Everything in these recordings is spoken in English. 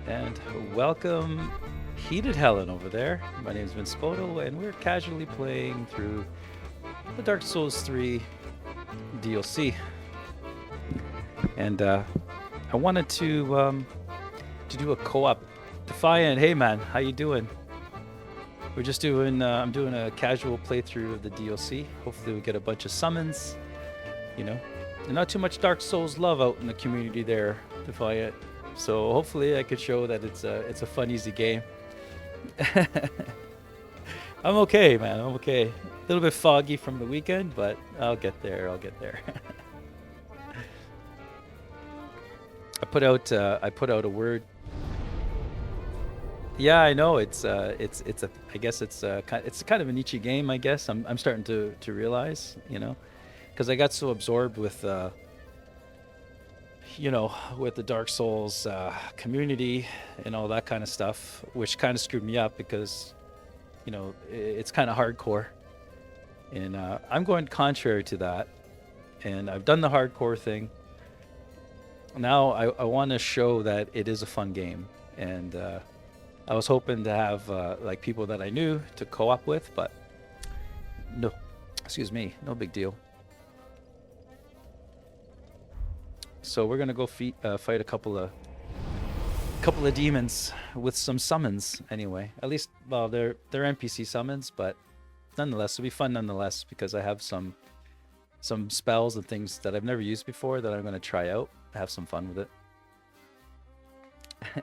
And welcome, Heated Helen over there. My name's Spoto, and we're casually playing through the Dark Souls 3 DLC. And I wanted to do a co-op. Defiant, hey man, how you doing? We're just doing. I'm doing a casual playthrough of the DLC. Hopefully, we get a bunch of summons. You know, and not too much Dark Souls love out in the community there, Defiant. So hopefully, I could show that it's a fun, easy game. I'm okay, man. I'm okay. A little bit foggy from the weekend, but I'll get there. I'll get there. I put out a word. Yeah, I know. It's a. I guess it's kind of a niche game. I guess I'm starting to realize, because I got so absorbed with with the Dark Souls community and all that kind of stuff, which kind of screwed me up because it's kind of hardcore, and I'm going contrary to that. And I've done the hardcore thing. Now I want to show that it is a fun game, and I was hoping to have like people that I knew to co-op with, but no, excuse me, no big deal. So we're gonna go fight a couple of demons with some summons anyway. At least, well, they're NPC summons, but nonetheless, it'll be fun nonetheless because I have some spells and things that I've never used before that I'm gonna try out. Have some fun with it. A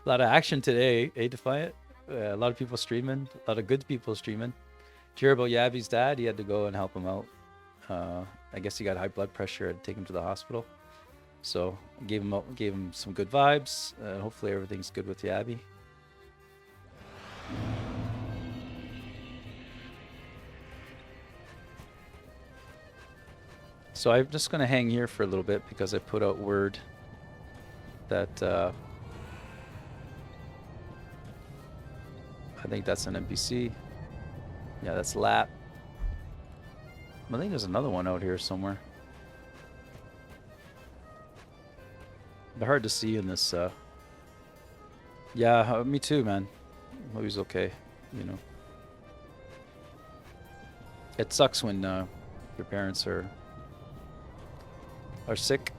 lot of action today, Defiant? A lot of people streaming, a lot of good people streaming. Did you hear about Yabby's dad? He had to go and help him out. I guess he got high blood pressure and take him to the hospital. So I gave him some good vibes. Hopefully everything's good with Yabby. So I'm just gonna hang here for a little bit because I put out word that I think that's an NPC. Yeah, that's Lap. I think there's another one out here somewhere. They're hard to see in this. Yeah, me too, man. Hope he's okay. It sucks when your parents are sick.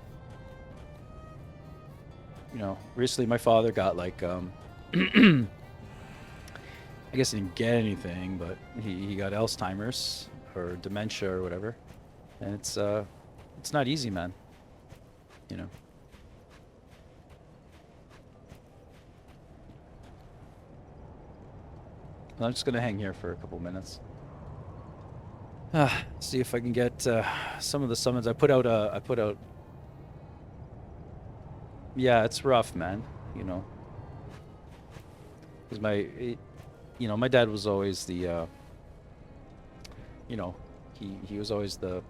Recently my father got like I guess he didn't get anything, but he got Alzheimer's or dementia or whatever, and it's not easy, man. I'm just gonna hang here for a couple minutes. See if I can get some of the summons. I put out. Yeah, it's rough, man. Because my dad was always the he was always the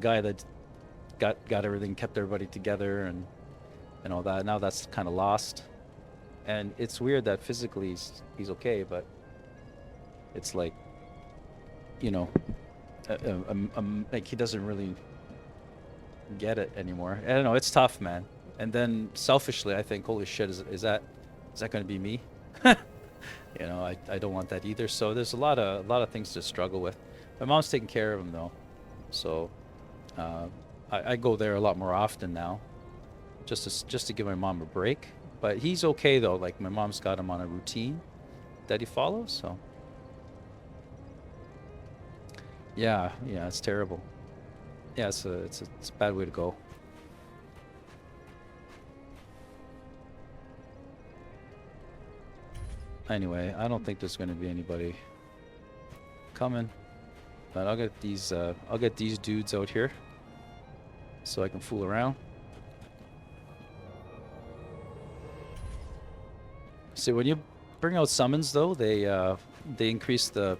guy that got everything, kept everybody together and all that. Now that's kind of lost, and it's weird that physically he's okay, but it's like like he doesn't really get it anymore. I don't know, it's tough, man. And then selfishly I think, holy shit, is that going to be me? I don't want that either. So there's a lot of things to struggle with. My mom's taking care of him though, so I go there a lot more often now, just to give my mom a break. But he's okay though. Like my mom's got him on a routine that he follows. So yeah, it's terrible. Yeah, it's a bad way to go. Anyway, I don't think there's going to be anybody coming, but I'll get these dudes out here so I can fool around. See, when you bring out summons though, they increase the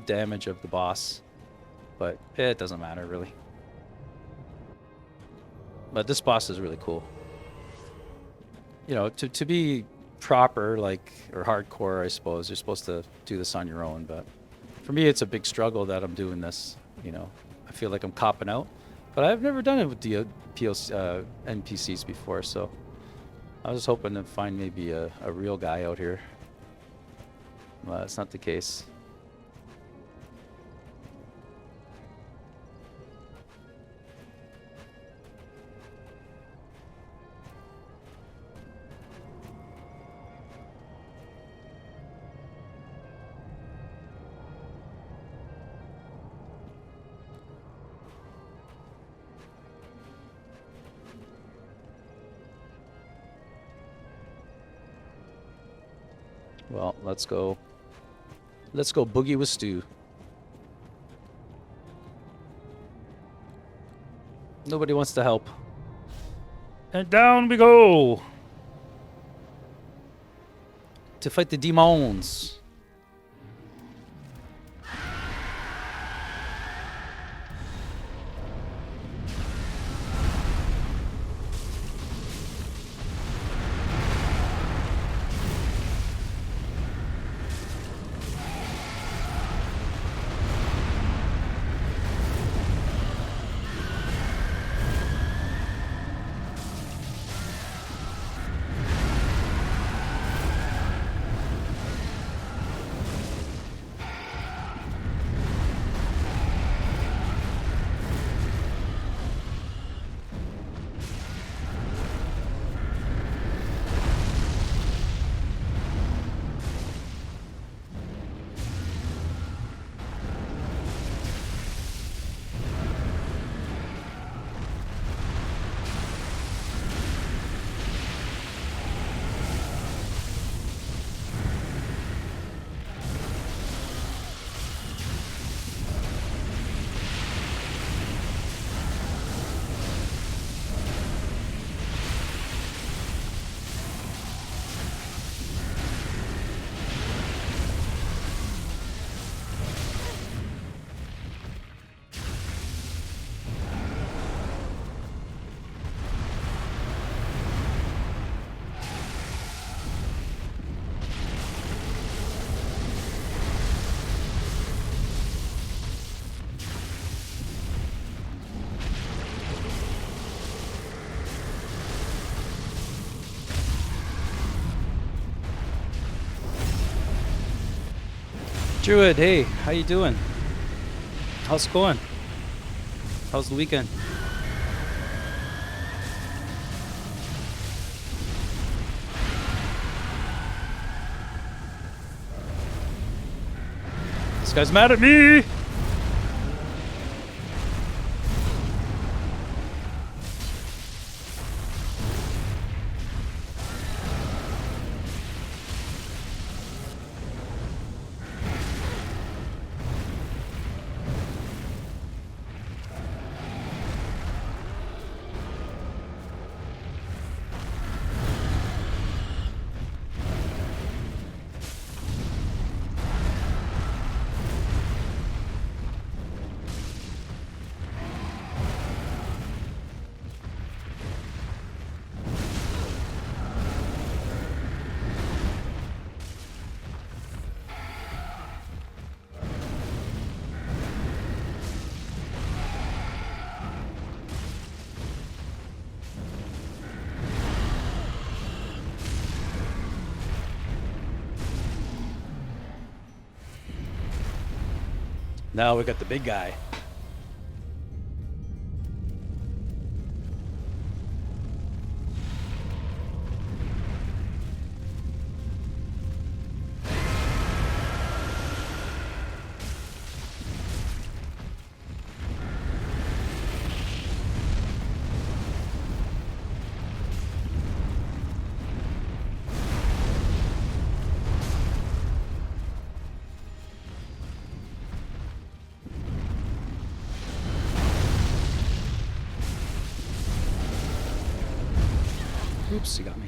damage of the boss, but it doesn't matter really. But this boss is really cool. To be proper, like, or hardcore, I suppose you're supposed to do this on your own, but for me it's a big struggle that I'm doing this. I feel like I'm copping out, but I've never done it with NPCs before, so I was hoping to find maybe a real guy out here. Well, that's not the case. Well, let's go. Let's go boogie with Stu. Nobody wants to help. And down we go! To fight the demons. Druid, hey, how you doing? How's it going? How's the weekend? This guy's mad at me! Now we got the big guy. Oops, he got me.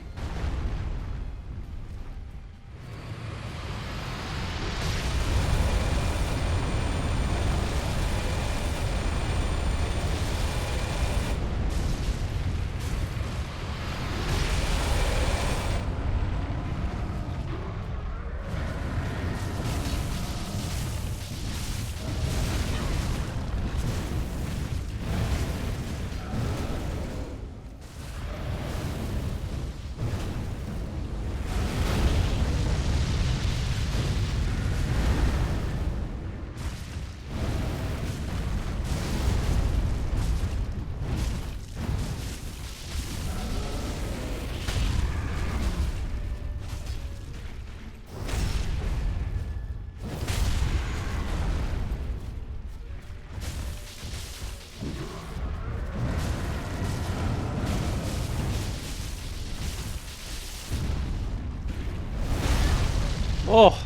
Oh,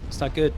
it's not good.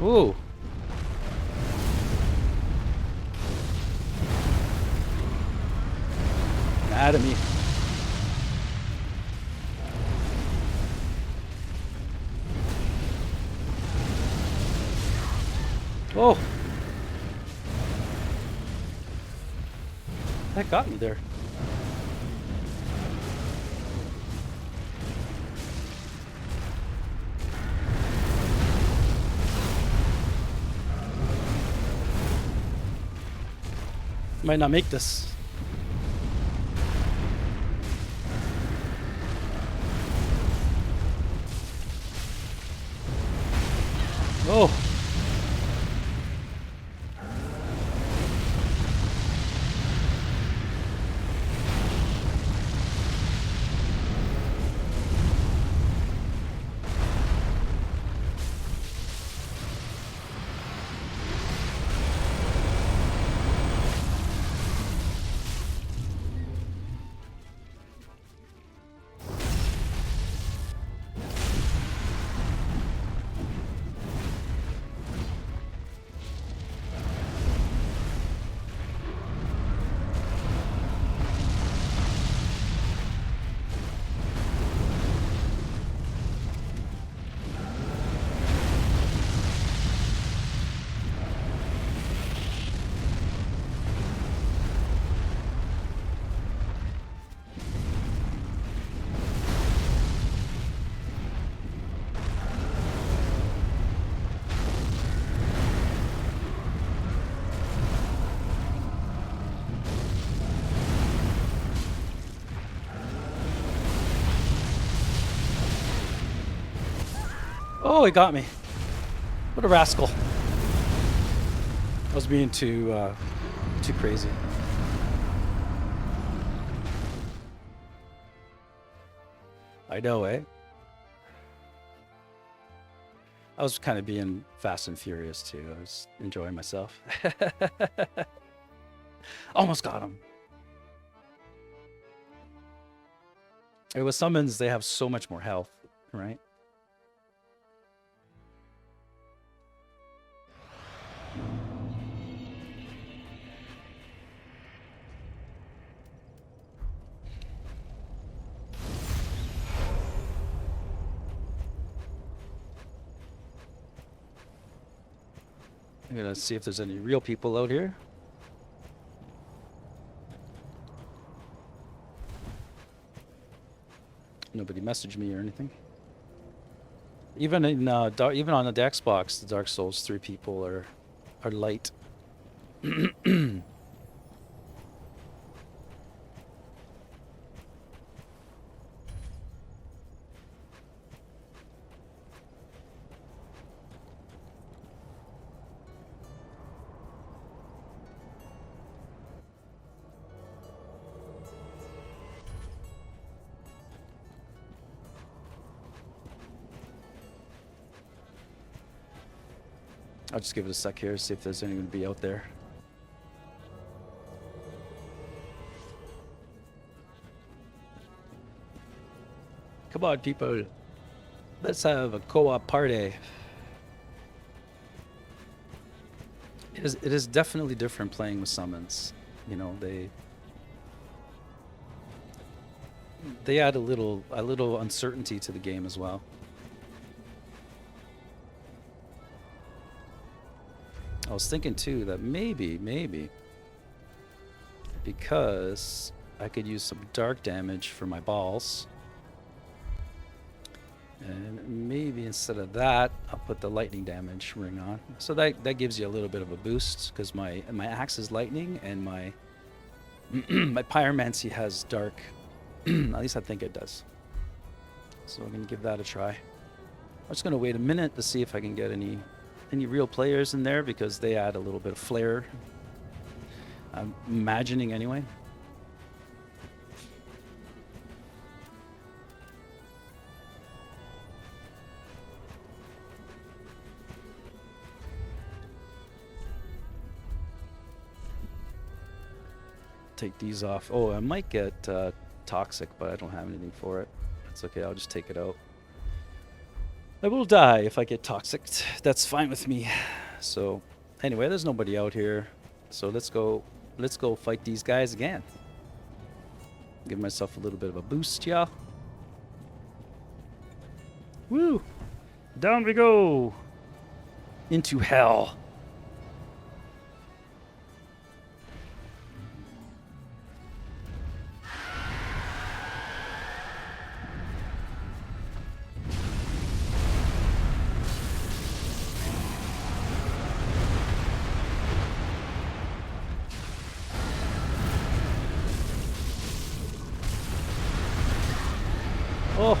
Ooh. Mad at me. Oh. That got me there. Might not make this. Oh. Oh, he got me. What a rascal. I was being too crazy. I know, eh? I was kind of being fast and furious too. I was enjoying myself. Almost got him. With summons, they have so much more health, right? I'm gonna see if there's any real people out here. Nobody messaged me or anything. Even in even on the Xbox, the Dark Souls 3 people are light. I'll just give it a sec here, see if there's anyone to be out there. Come on, people. Let's have a co-op party. It is definitely different playing with summons. You know, they add a little uncertainty to the game as well. I was thinking too that maybe because I could use some dark damage for my balls. And maybe instead of that, I'll put the lightning damage ring on. So that gives you a little bit of a boost because my axe is lightning and my my pyromancy has dark. At least I think it does. So we're gonna give that a try. I'm just gonna wait a minute to see if I can get any real players in there because they add a little bit of flair. I'm imagining anyway. Take these off. Oh, I might get toxic, but I don't have anything for it. That's okay. I'll just take it out. I will die if I get toxic. That's fine with me. So, anyway, there's nobody out here. So let's go fight these guys again. Give myself a little bit of a boost, y'all. Woo! Down we go! Into hell. Oh!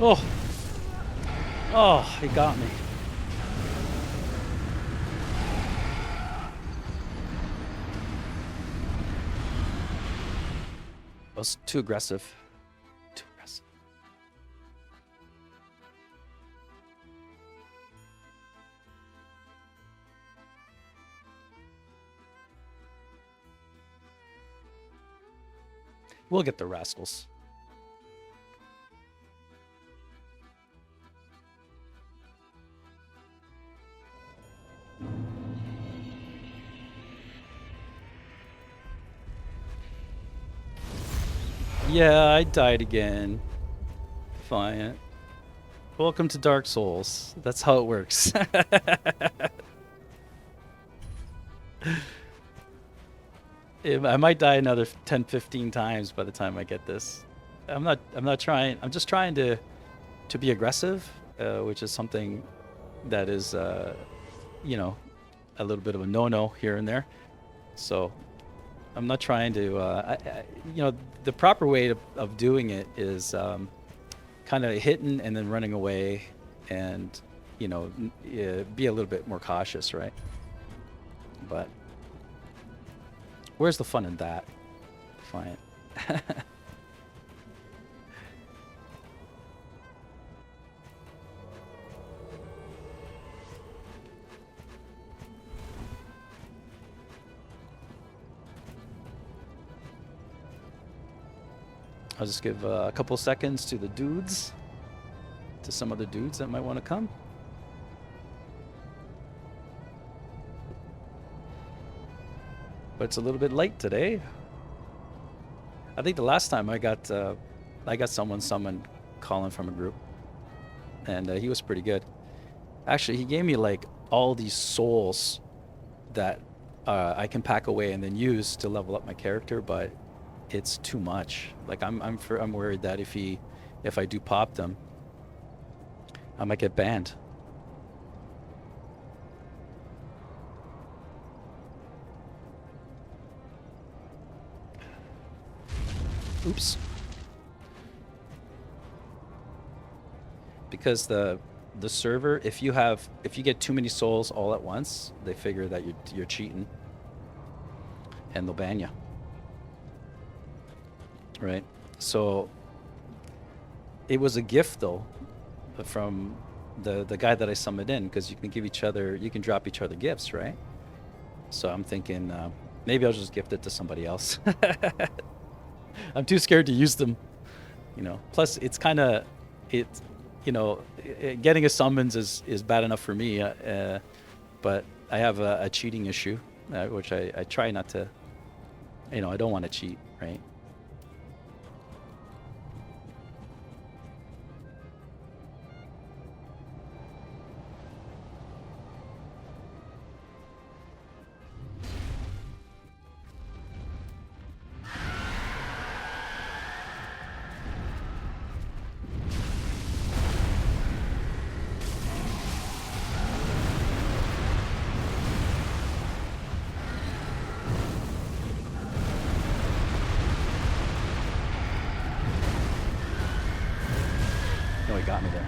Oh! Oh, he got me. That was too aggressive. Too aggressive. We'll get the rascals. Yeah, I died again. Fine. Welcome to Dark Souls. That's how it works. I might die another 10, 15 times by the time I get this. I'm not trying. I'm just trying to be aggressive, which is something that is you know, a little bit of a no-no here and there. So I'm not trying to, you know, the proper way of doing it is kind of hitting and then running away and, you know, be a little bit more cautious, right? But where's the fun in that? Fine. I'll just give a couple seconds to the dudes, to some other dudes that might want to come. But it's a little bit late today. I think the last time I got someone summoned calling from a group, and he was pretty good. Actually, he gave me like all these souls that I can pack away and then use to level up my character, but it's too much. Like I'm worried that if I do pop them, I might get banned. Oops. Because the server, if you get too many souls all at once, they figure that you're cheating, and they'll ban you. Right? So it was a gift though from the guy that I summoned in, because you can drop each other gifts, right? So I'm thinking maybe I'll just gift it to somebody else. I'm too scared to use them, you know. Plus, it's kind of getting a summons is bad enough for me, but I have a cheating issue, which I try not to. I don't want to cheat, right? No, he got me there.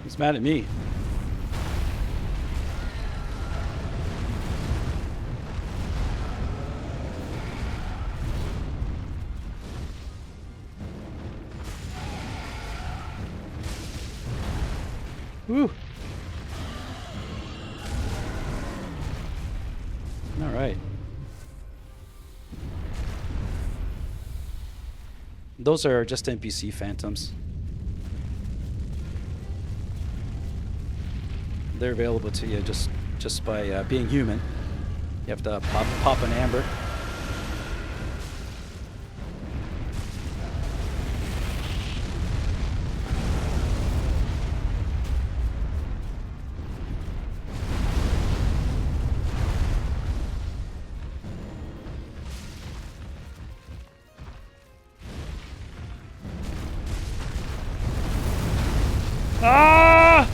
He's mad at me. Woo. All right. Those are just NPC phantoms. They're available to you just by being human. You have to pop an amber. Ah!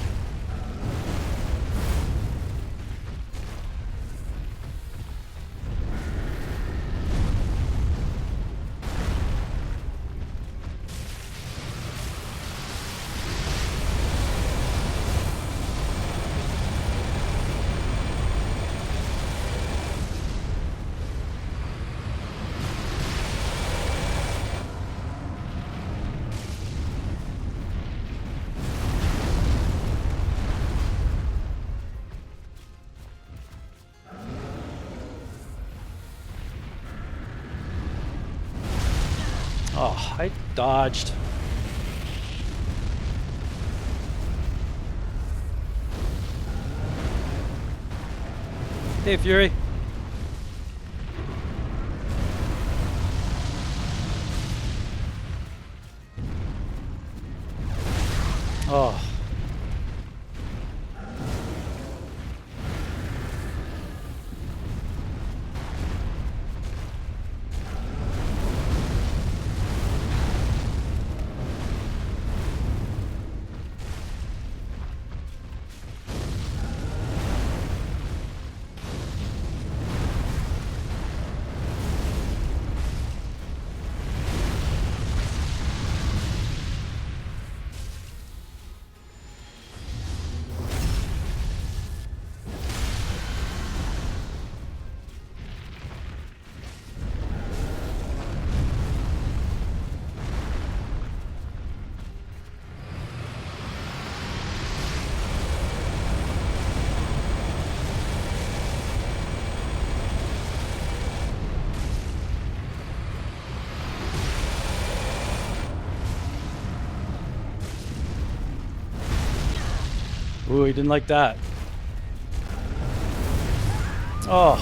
Oh, I dodged. Hey, Fury. Oh. Ooh, he didn't like that. Oh.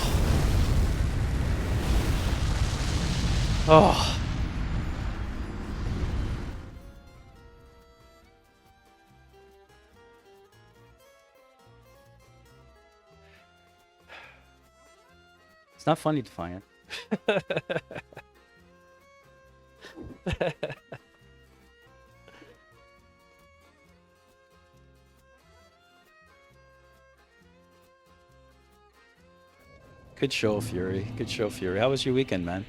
Oh. It's not funny to find it. Good show, Fury. Good show, Fury. How was your weekend, man?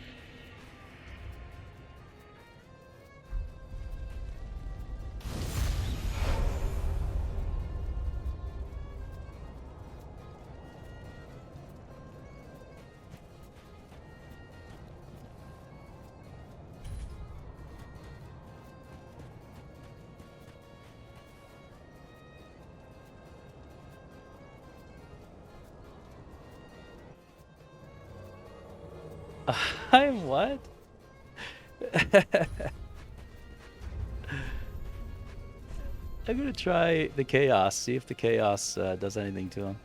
I'm what? I'm gonna try the chaos, see if the chaos does anything to him.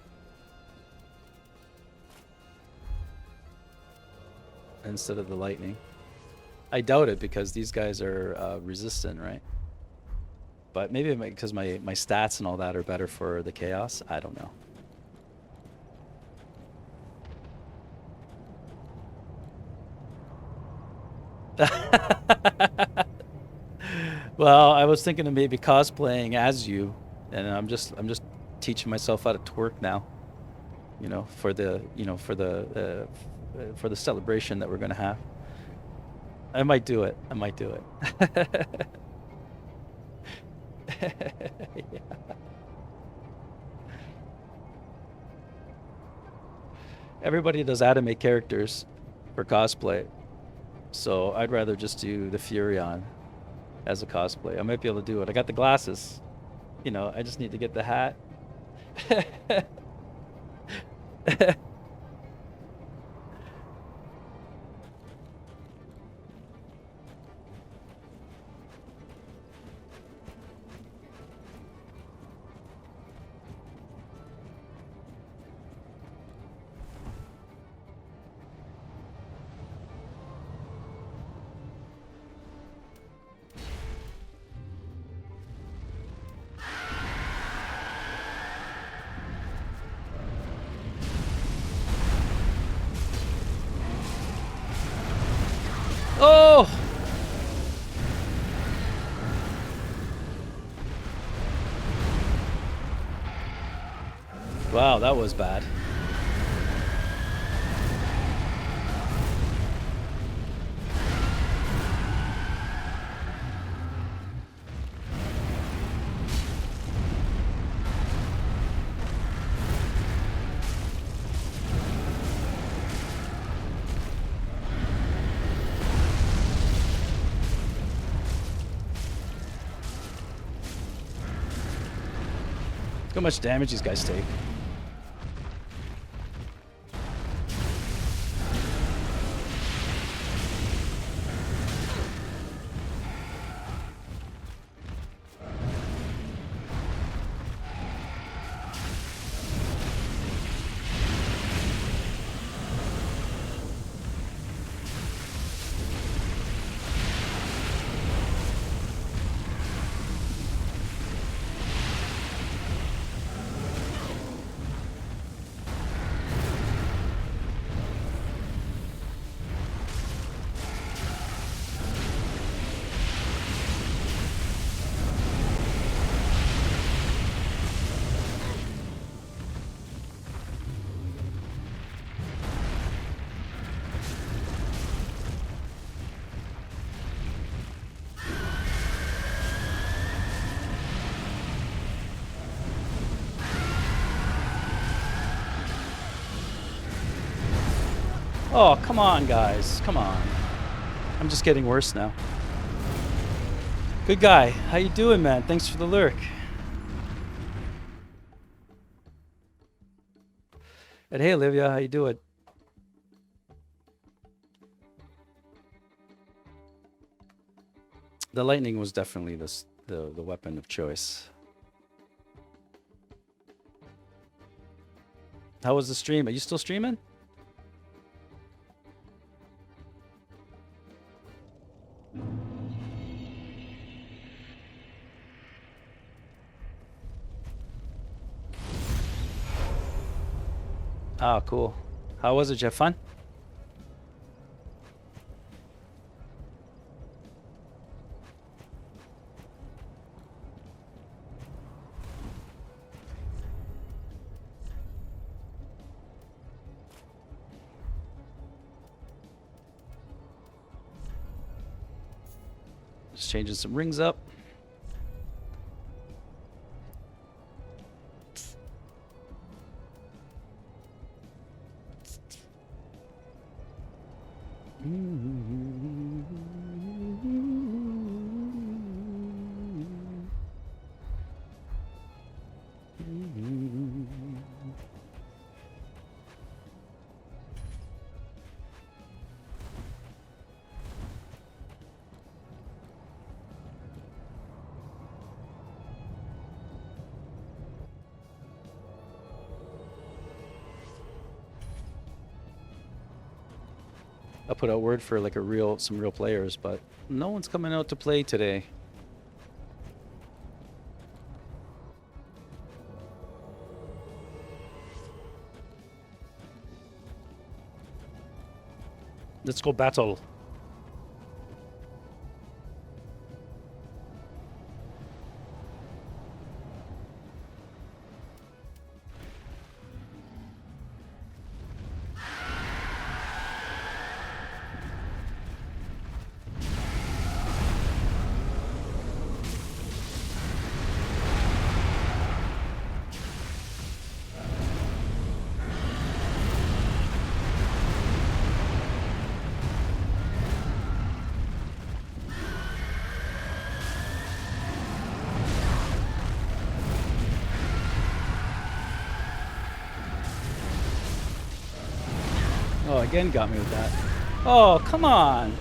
Instead of the lightning. I doubt it because these guys are resistant, right? But maybe because my stats and all that are better for the chaos. I don't know. Well, I was thinking of maybe cosplaying as you, and I'm just teaching myself how to twerk now. You know, for the for the celebration that we're gonna have. I might do it. I might do it. Yeah. Everybody does anime characters for cosplay, so I'd rather just do the Furion as a cosplay. I might be able to do it. I got the glasses. You know, I just need to get the hat. Wow, that was bad. Look how much damage these guys take. Oh, come on, guys. Come on. I'm just getting worse now. Good guy. How you doing, man? Thanks for the lurk. And hey, Olivia, how you doing? The lightning was definitely the weapon of choice. How was the stream? Are you still streaming? Oh, cool. How was it? Did you have fun? Just changing some rings up. I put out word for like some real players, but no one's coming out to play today. Let's go battle. Oh, again got me with that. Oh, come on.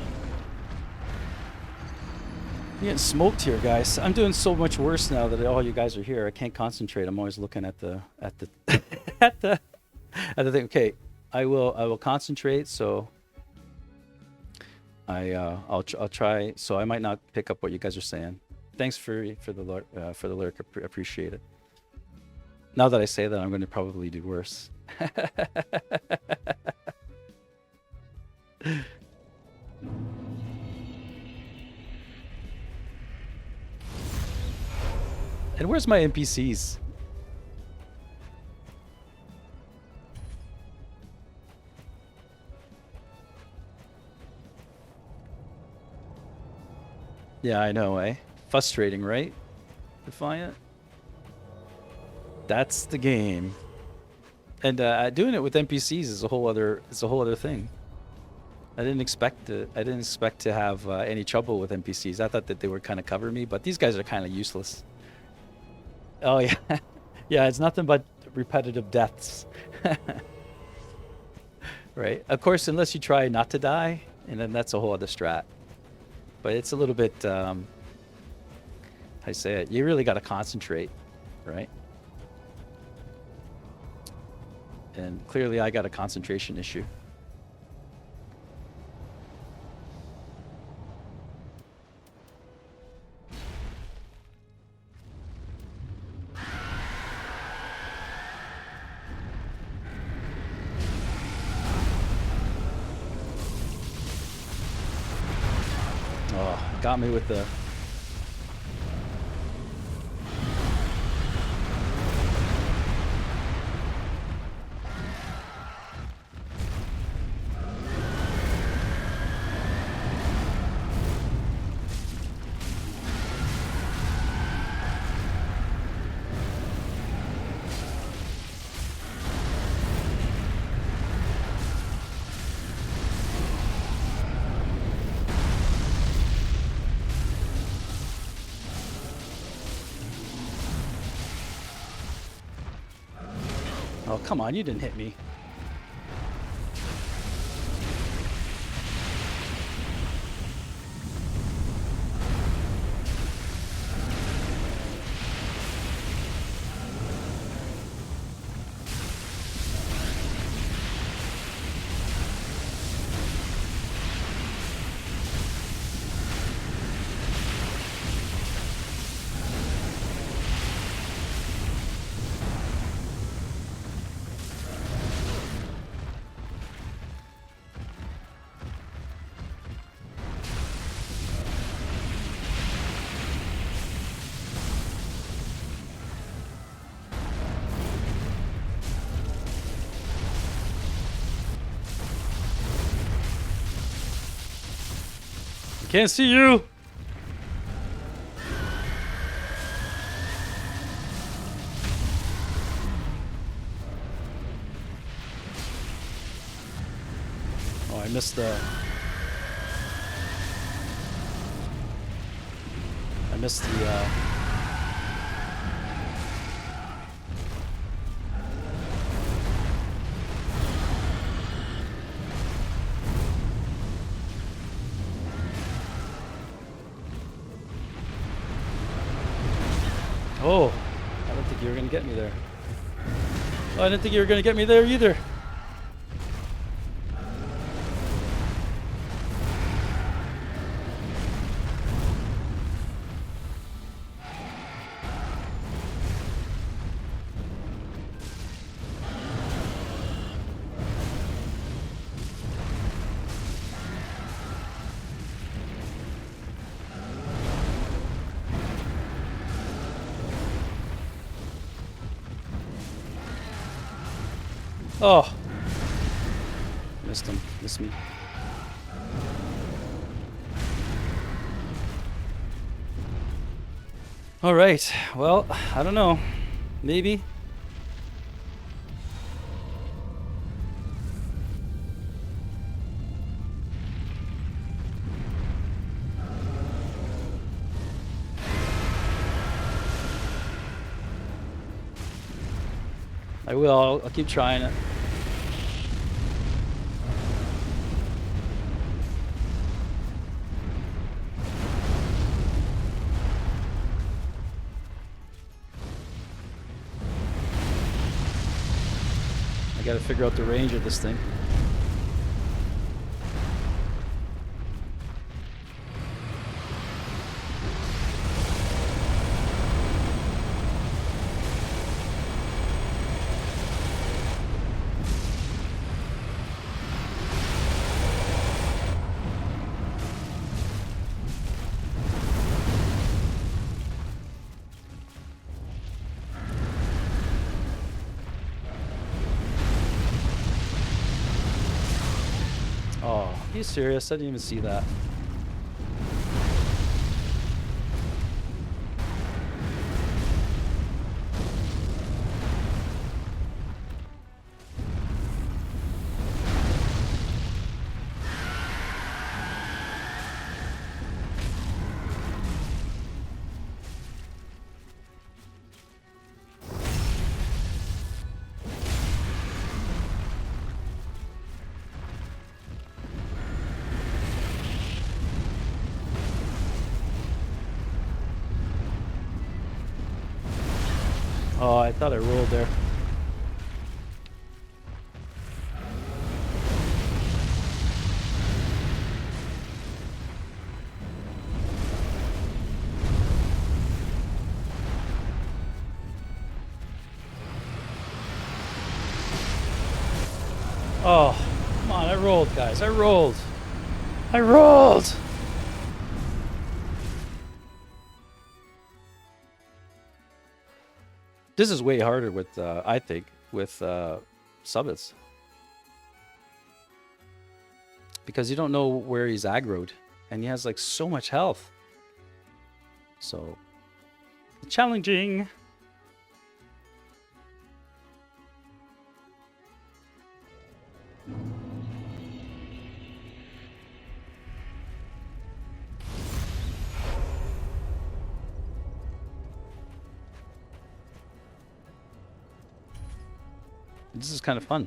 I'm getting smoked here, guys. I'm doing so much worse now that all you guys are here. I can't concentrate. I'm always looking at the at the thing. Okay, I will concentrate. So I'll try. So I might not pick up what you guys are saying. Thanks for the lyric. Appreciate it. Now that I say that, I'm going to probably do worse. And where's my NPCs? Yeah, I know, eh? Frustrating, right? Defiant. That's the game. And doing it with NPCs is a whole other thing. I didn't expect to have any trouble with NPCs. I thought that they would kind of cover me, but these guys are kind of useless. Oh yeah, yeah. It's nothing but repetitive deaths, right? Of course, unless you try not to die, and then that's a whole other strat. But it's a little bit, how I say it. You really got to concentrate, right? And clearly, I got a concentration issue. Oh, got me with the... Oh, come on, you didn't hit me. Can't see you. Oh, I missed the... Oh, I don't think you were going to get me there. Oh, I didn't think you were going to get me there either. Oh. Missed him. Missed me. All right. Well, I don't know. Maybe. I will. I'll keep trying it. I gotta figure out the range of this thing. Oh, are you serious? I didn't even see that. Oh, I thought I rolled there. Oh, come on, I rolled, guys. I rolled. I rolled! This is way harder with, I think, with Subbits. Because you don't know where he's aggroed. And he has, like, so much health. So, challenging. This is kind of fun.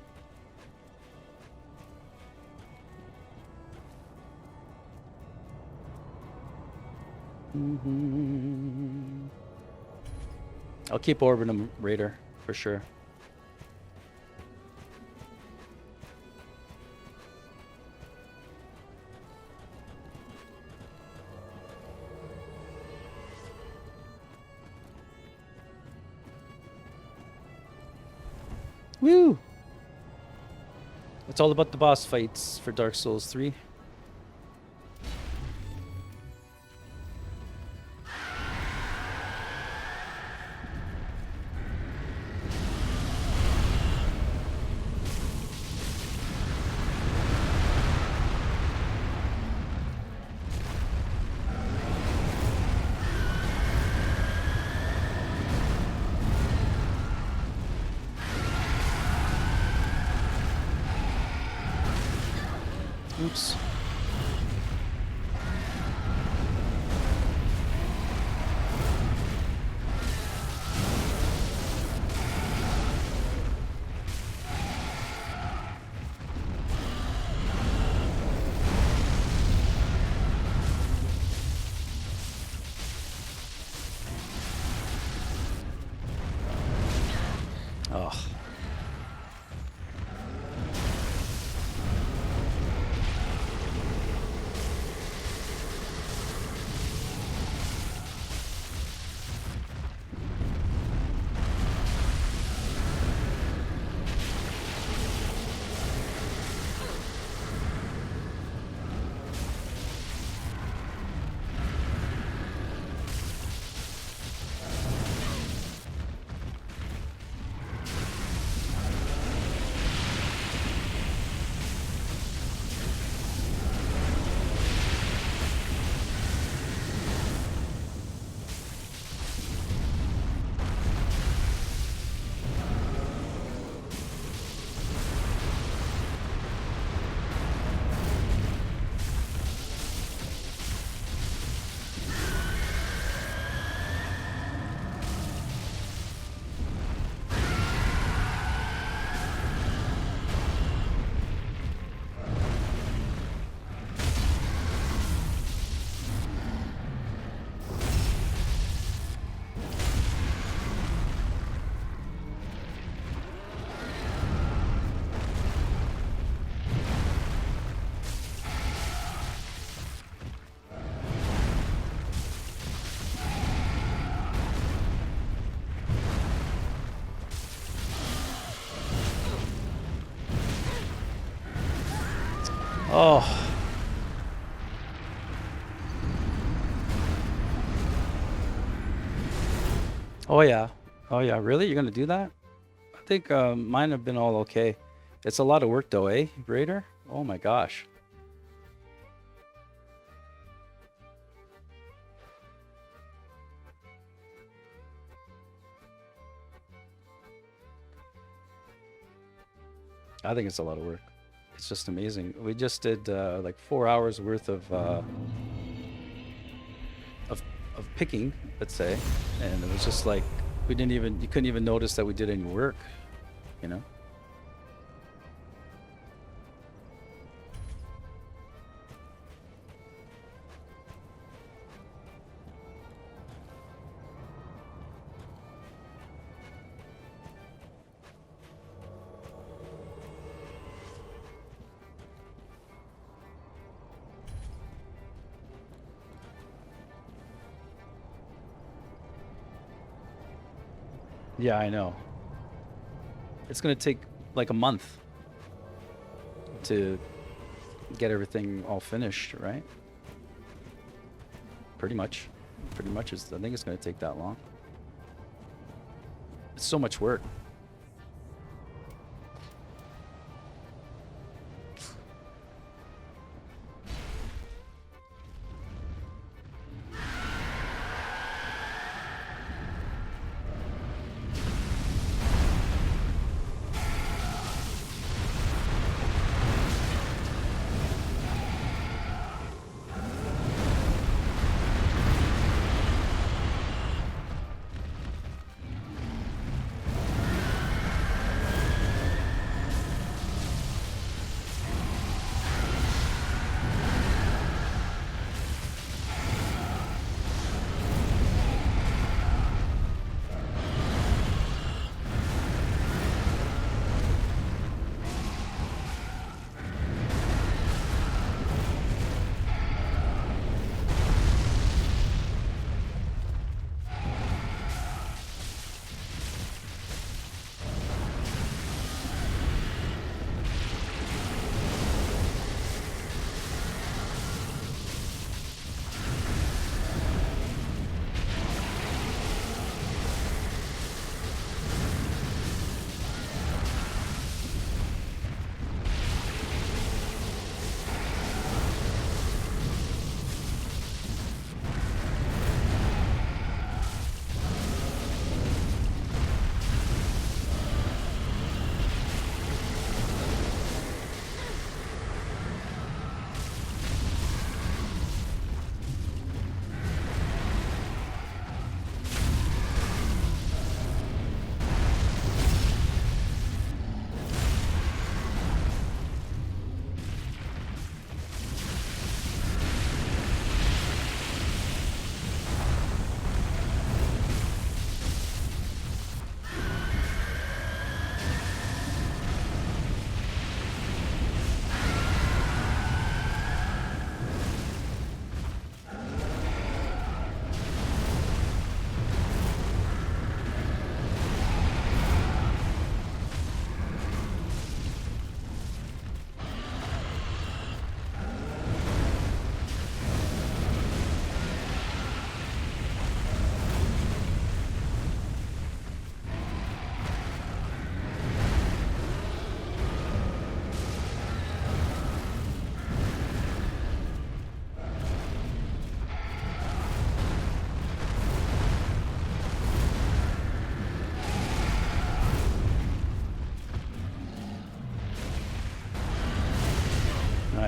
I'll keep orbiting him, Raider, for sure. Woo! It's all about the boss fights for Dark Souls 3. Oops. Oh. Oh. Oh yeah. Oh yeah, really? You're gonna do that? I think mine have been all okay. It's a lot of work though, eh, Raider? Oh my gosh. I think it's a lot of work. It's just amazing. We just did like 4 hours worth of picking, let's say, and it was just like you couldn't even notice that we did any work, you know? Yeah, I know. It's gonna take like a month to get everything all finished, right? Pretty much. Pretty much is. I think it's gonna take that long. It's so much work.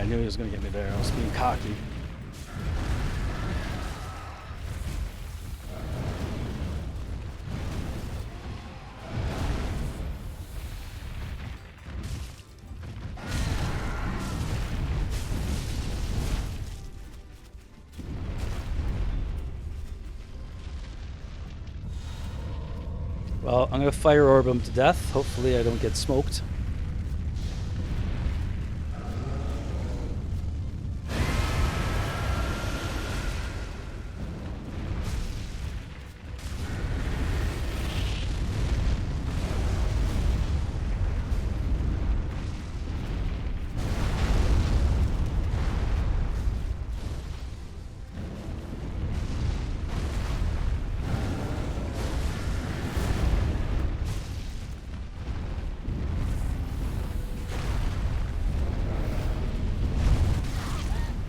I knew he was going to get me there. I was being cocky. Well, I'm going to fire orb him to death. Hopefully I don't get smoked.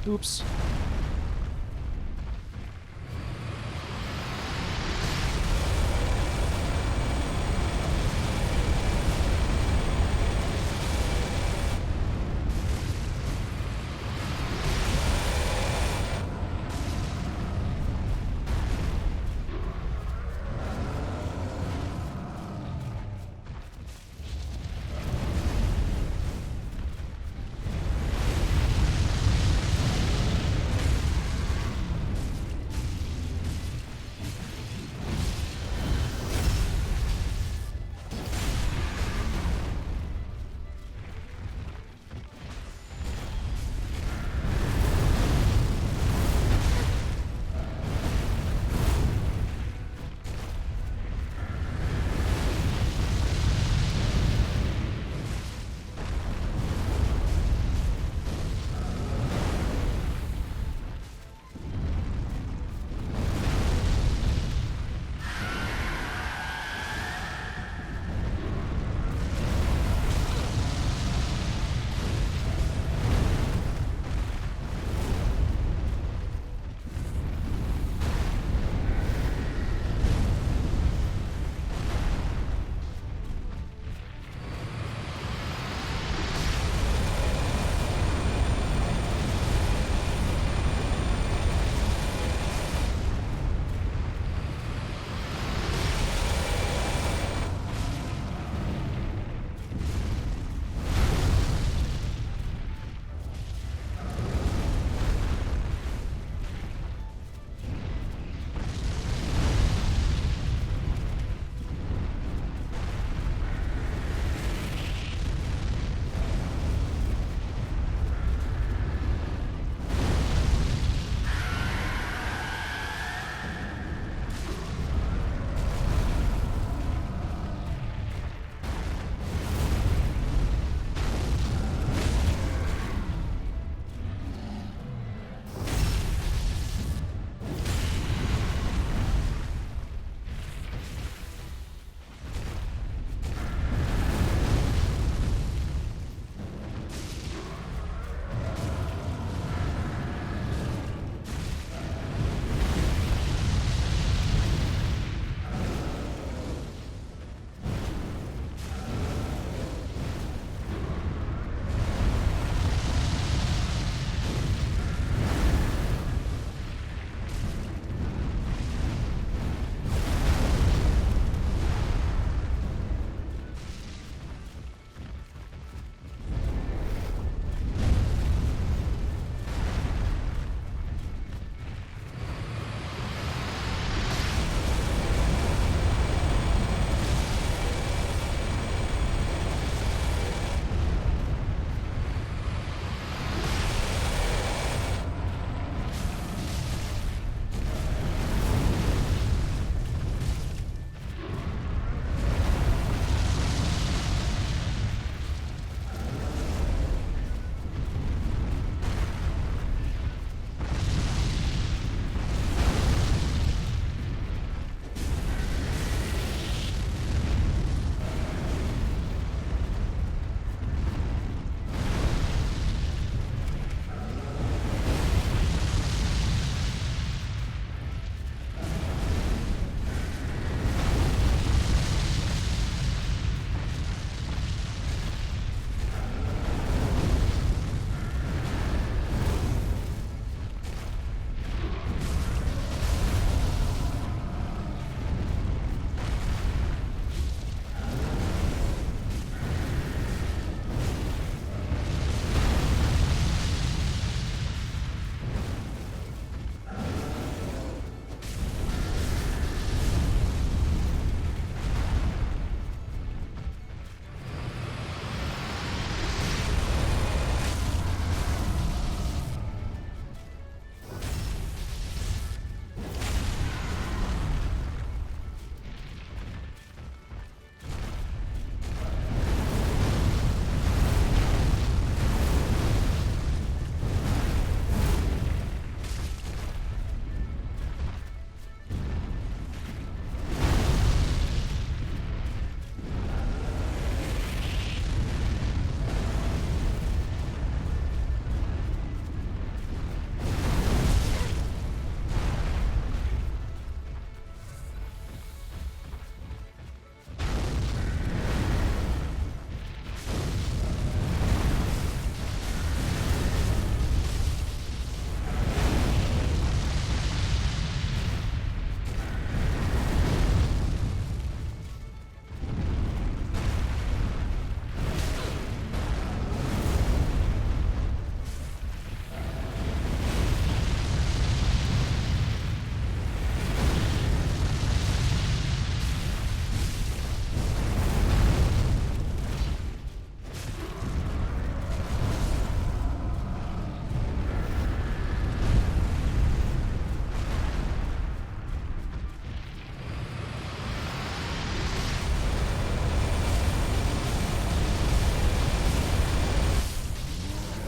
Oops.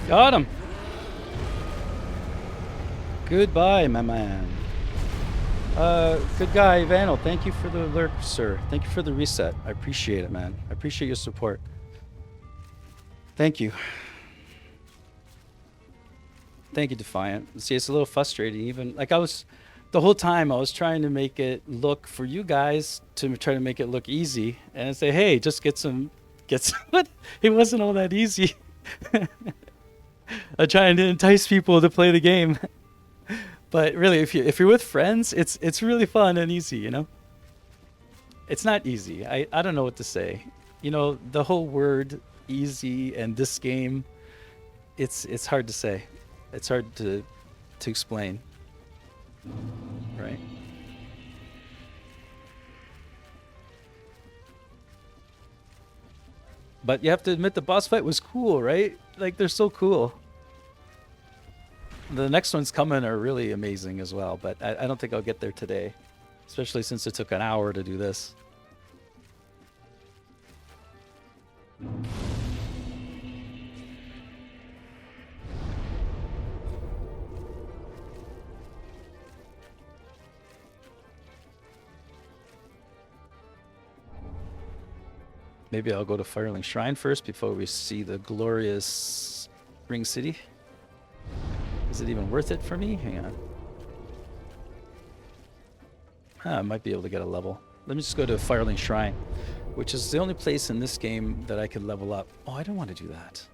Got him. Goodbye, my man. Good guy, Vanel. Thank you for the lurk, sir. Thank you for the reset. I appreciate it, man. I appreciate your support. Thank you. Thank you, Defiant. See, it's a little frustrating. Even like the whole time I was trying to make it look for you guys to try to make it look easy and say, hey, just get some. But it wasn't all that easy. I'm trying to entice people to play the game. But really, if you're with friends, it's really fun and easy, you know? It's not easy. I don't know what to say. You know, the whole word easy and this game, it's hard to say. It's hard to explain. Right? But you have to admit the boss fight was cool, right? Like they're so cool. The next ones coming are really amazing as well, but I don't think I'll get there today, especially since it took an hour to do this. Maybe I'll go to Firelink Shrine first before we see the glorious Ring City. Is it even worth it for me? Hang on. I might be able to get a level. Let me just go to Firelink Shrine, which is the only place in this game that I could level up. Oh, I don't want to do that.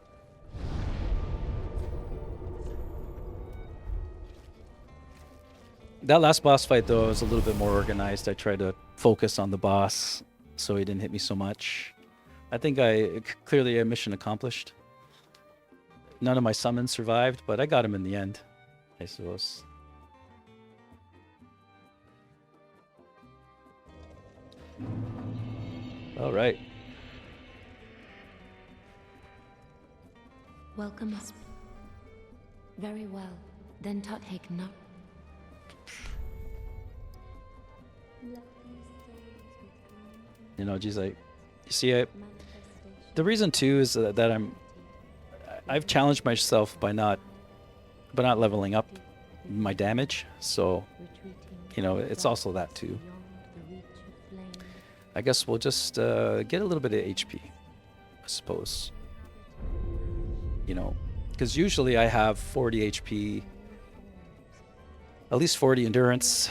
That last boss fight, though, was a little bit more organized. I tried to focus on the boss so he didn't hit me so much. I think clearly a mission accomplished. None of my summons survived, but I got him in the end, I suppose. All right. Welcome us. Very well. Then Tuthik no. You know, geez, you see, the reason too is that I've challenged myself by not leveling up my damage, so you know it's also that too. I guess we'll just get a little bit of HP, I suppose. You know, because usually I have 40 HP, at least 40 endurance.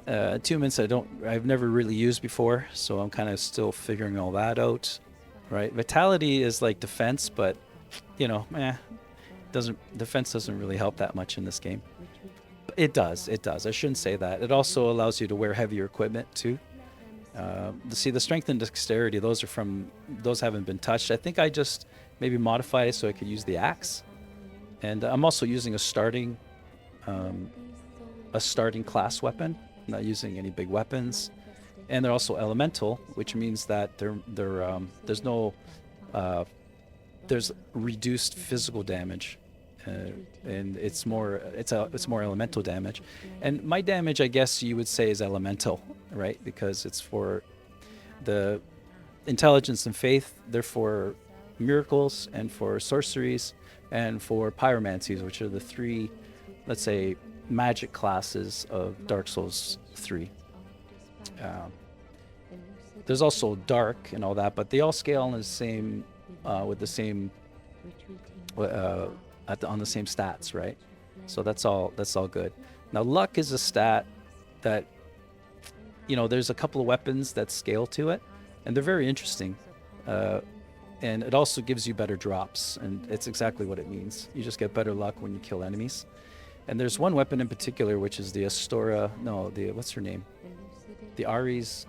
Attunements I've never really used before, so I'm kind of still figuring all that out. Right, vitality is like defense, but you know, defense doesn't really help that much in this game. It does. I shouldn't say that. It also allows you to wear heavier equipment too. See, the strength and dexterity, those haven't been touched. I think I just maybe modified it so I could use the axe. And I'm also using a starting class weapon. I'm not using any big weapons. And they're also elemental, which means that there's reduced physical damage, and it's more elemental damage. And my damage, I guess you would say, is elemental, right? Because it's for the intelligence and faith. They're for miracles and for sorceries and for pyromancies, which are the three, let's say, magic classes of Dark Souls 3. There's also dark and all that, but they all scale on the same on the same stats, right? So that's all good. Now luck is a stat that, you know, there's a couple of weapons that scale to it, and they're very interesting. And it also gives you better drops, and it's exactly what it means. You just get better luck when you kill enemies. And there's one weapon in particular, which is the what's her name? The Ari's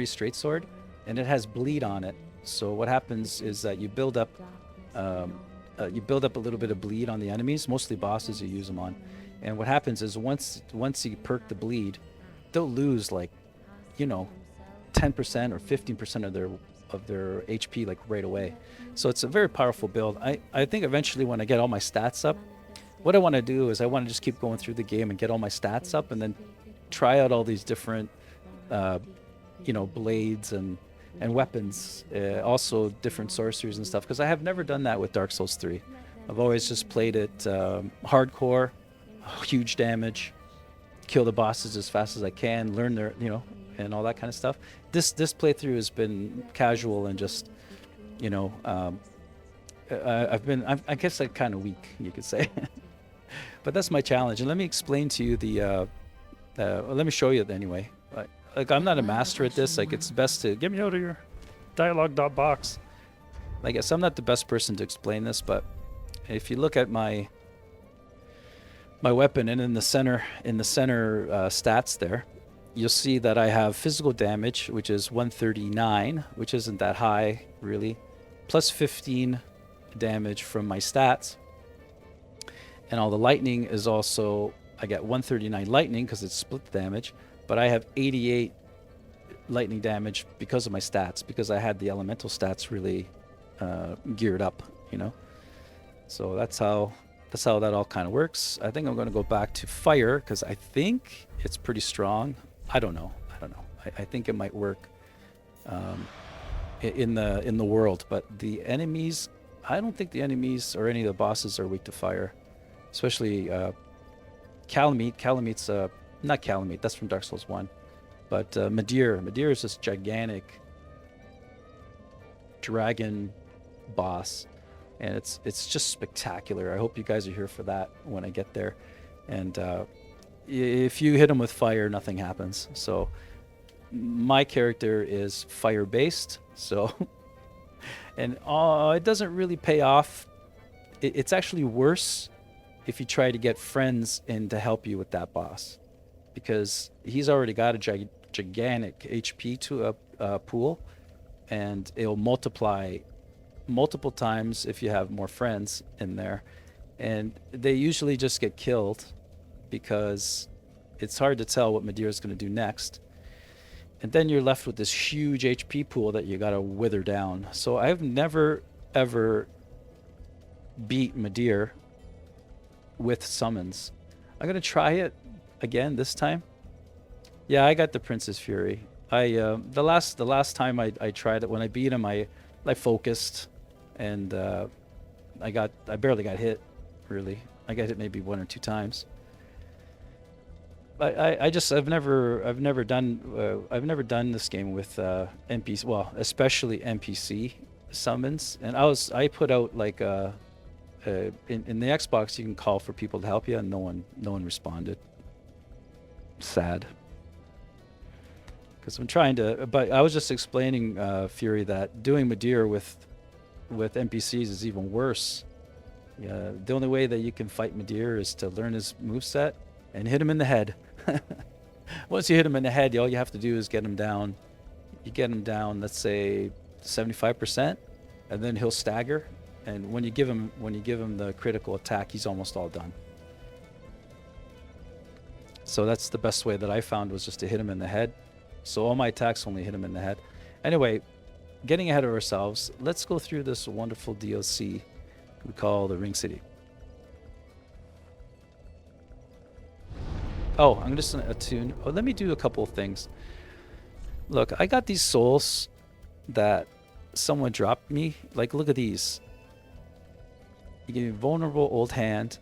straight sword, and it has bleed on it. So what happens is that you build up a little bit of bleed on the enemies, mostly bosses you use them on. And what happens is once you perk the bleed, they'll lose like, you know, 10% or 15% of their HP like right away. So it's a very powerful build. I think eventually when I get all my stats up, what I want to do is I want to just keep going through the game and get all my stats up, and then try out all these different blades and weapons, also different sorceries and stuff, because I have never done that with Dark Souls 3. I've always just played it hardcore, huge damage, kill the bosses as fast as I can, learn their, and all that kind of stuff. This playthrough has been casual and just, you know, I guess like kind of weak, you could say. But that's my challenge. And let me explain to you let me show you it anyway. Like I'm not a master at this. Like it's best to get me out of your dialogue.box. I guess I'm not the best person to explain this, but if you look at my weapon and in the center stats there, you'll see that I have physical damage, which is 139, which isn't that high really, plus 15 damage from my stats. And all the lightning is also, I get 139 lightning because it's split damage, but I have 88 lightning damage because of my stats, because I had the elemental stats really geared up, So that's how that all kind of works. I think I'm going to go back to fire because I think it's pretty strong. I don't know. I think it might work in the world, but the enemies, I don't think the enemies or any of the bosses are weak to fire, especially Calamite. Calamite's not Calamite. That's from Dark Souls 1, but Midir. Midir is this gigantic dragon boss, and it's just spectacular. I hope you guys are here for that when I get there. And if you hit him with fire, nothing happens. So my character is fire based, so and it doesn't really pay off. It's actually worse if you try to get friends in to help you with that boss, because he's already got a gigantic HP to a pool, and it'll multiply multiple times if you have more friends in there, and they usually just get killed because it's hard to tell what Midir is going to do next. And then you're left with this huge HP pool that you got to wither down. So I've never ever beat Midir with summons. I'm going to try it again this time. Yeah, I got the Princess Fury. The last time I tried it, when I beat him, I focused, and I barely got hit, really. I got hit maybe 1 or 2 times. I've never done this game with NPC, well, especially NPC summons. And I put out like in the Xbox you can call for people to help you, and no one responded. Sad. Because I'm trying to, but I was just explaining Fury that doing Midir with NPCs is even worse. Yeah, the only way that you can fight Midir is to learn his moveset and hit him in the head. Once you hit him in the head, all you have to do is get him down. You get him down, let's say 75%, and then he'll stagger. And when you give him the critical attack, he's almost all done. So that's the best way that I found, was just to hit him in the head. So all my attacks only hit him in the head. Anyway, getting ahead of ourselves, let's go through this wonderful DLC we call the Ring City. Oh, I'm just gonna attune. Oh, let me do a couple of things. Look, I got these souls that someone dropped me. Like, look at these. He gave me Vulnerable Old Hand,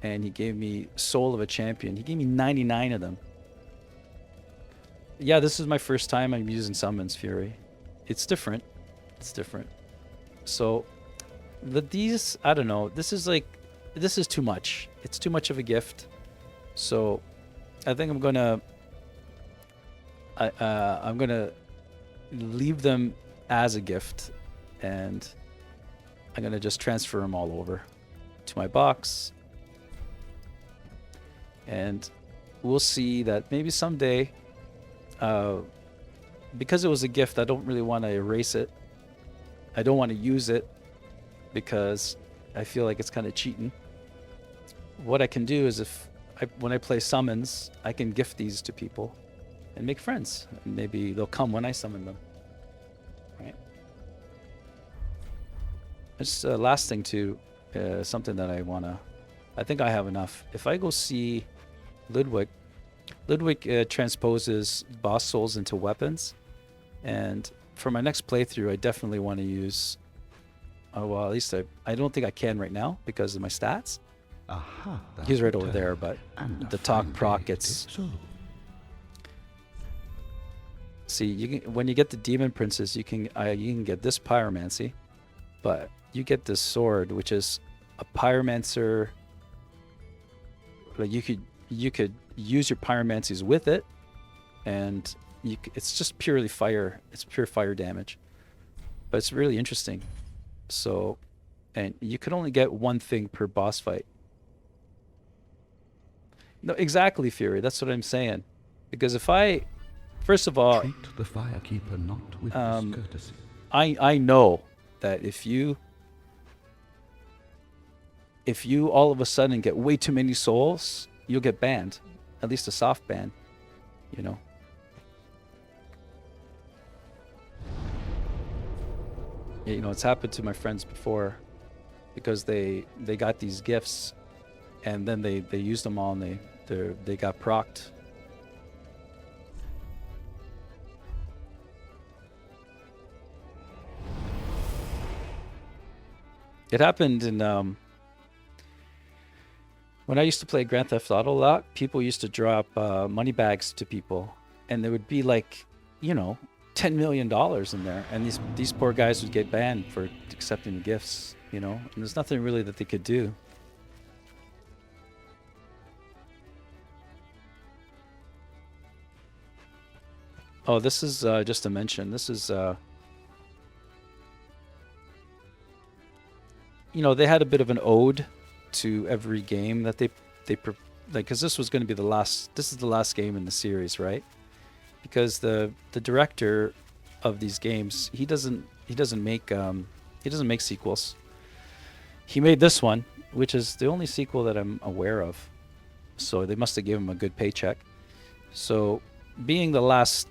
and he gave me Soul of a Champion. He gave me 99 of them. Yeah, this is my first time I'm using Summons Fury. It's different. It's different. So, these, I don't know. This is too much. It's too much of a gift. So, I think I'm gonna leave them as a gift, and I'm gonna just transfer them all over to my box, and we'll see that maybe someday, because it was a gift, I don't really want to erase it. I don't want to use it because I feel like it's kind of cheating. What I can do is, when I play summons, I can gift these to people and make friends. And maybe they'll come when I summon them. Right? Just last thing too, something that I think I have enough. If I go see Ludwig transposes boss souls into weapons. And for my next playthrough, I definitely want to use well, at least I don't think I can right now because of my stats. Aha, He's right over there, but the talk proc gets... So, See, you can, when you get the demon princes, you can get this pyromancy, but you get this sword, which is a pyromancer. Like you could use your pyromancies with it, and it's just purely fire. It's pure fire damage, but it's really interesting. So, and you could only get one thing per boss fight. No, exactly, Fury. That's what I'm saying. Because if I, first of all, treat the firekeeper not with discourtesy. I know that if you all of a sudden get way too many souls, you'll get banned. At least a soft ban, you know. Yeah, you know, it's happened to my friends before because they got these gifts and then they used them all and they got procced. It happened in when I used to play Grand Theft Auto a lot. People used to drop money bags to people, and there would be like, you know, $10 million in there, and these poor guys would get banned for accepting the gifts, you know. And there's nothing really that they could do. Oh, this is just a mention. This is you know, they had a bit of an ode to every game that they like, because this was going to be the last. This is the last game in the series, right? Because the director of these games, he doesn't make sequels. He made this one, which is the only sequel that I'm aware of. So they must have given him a good paycheck. So, being the last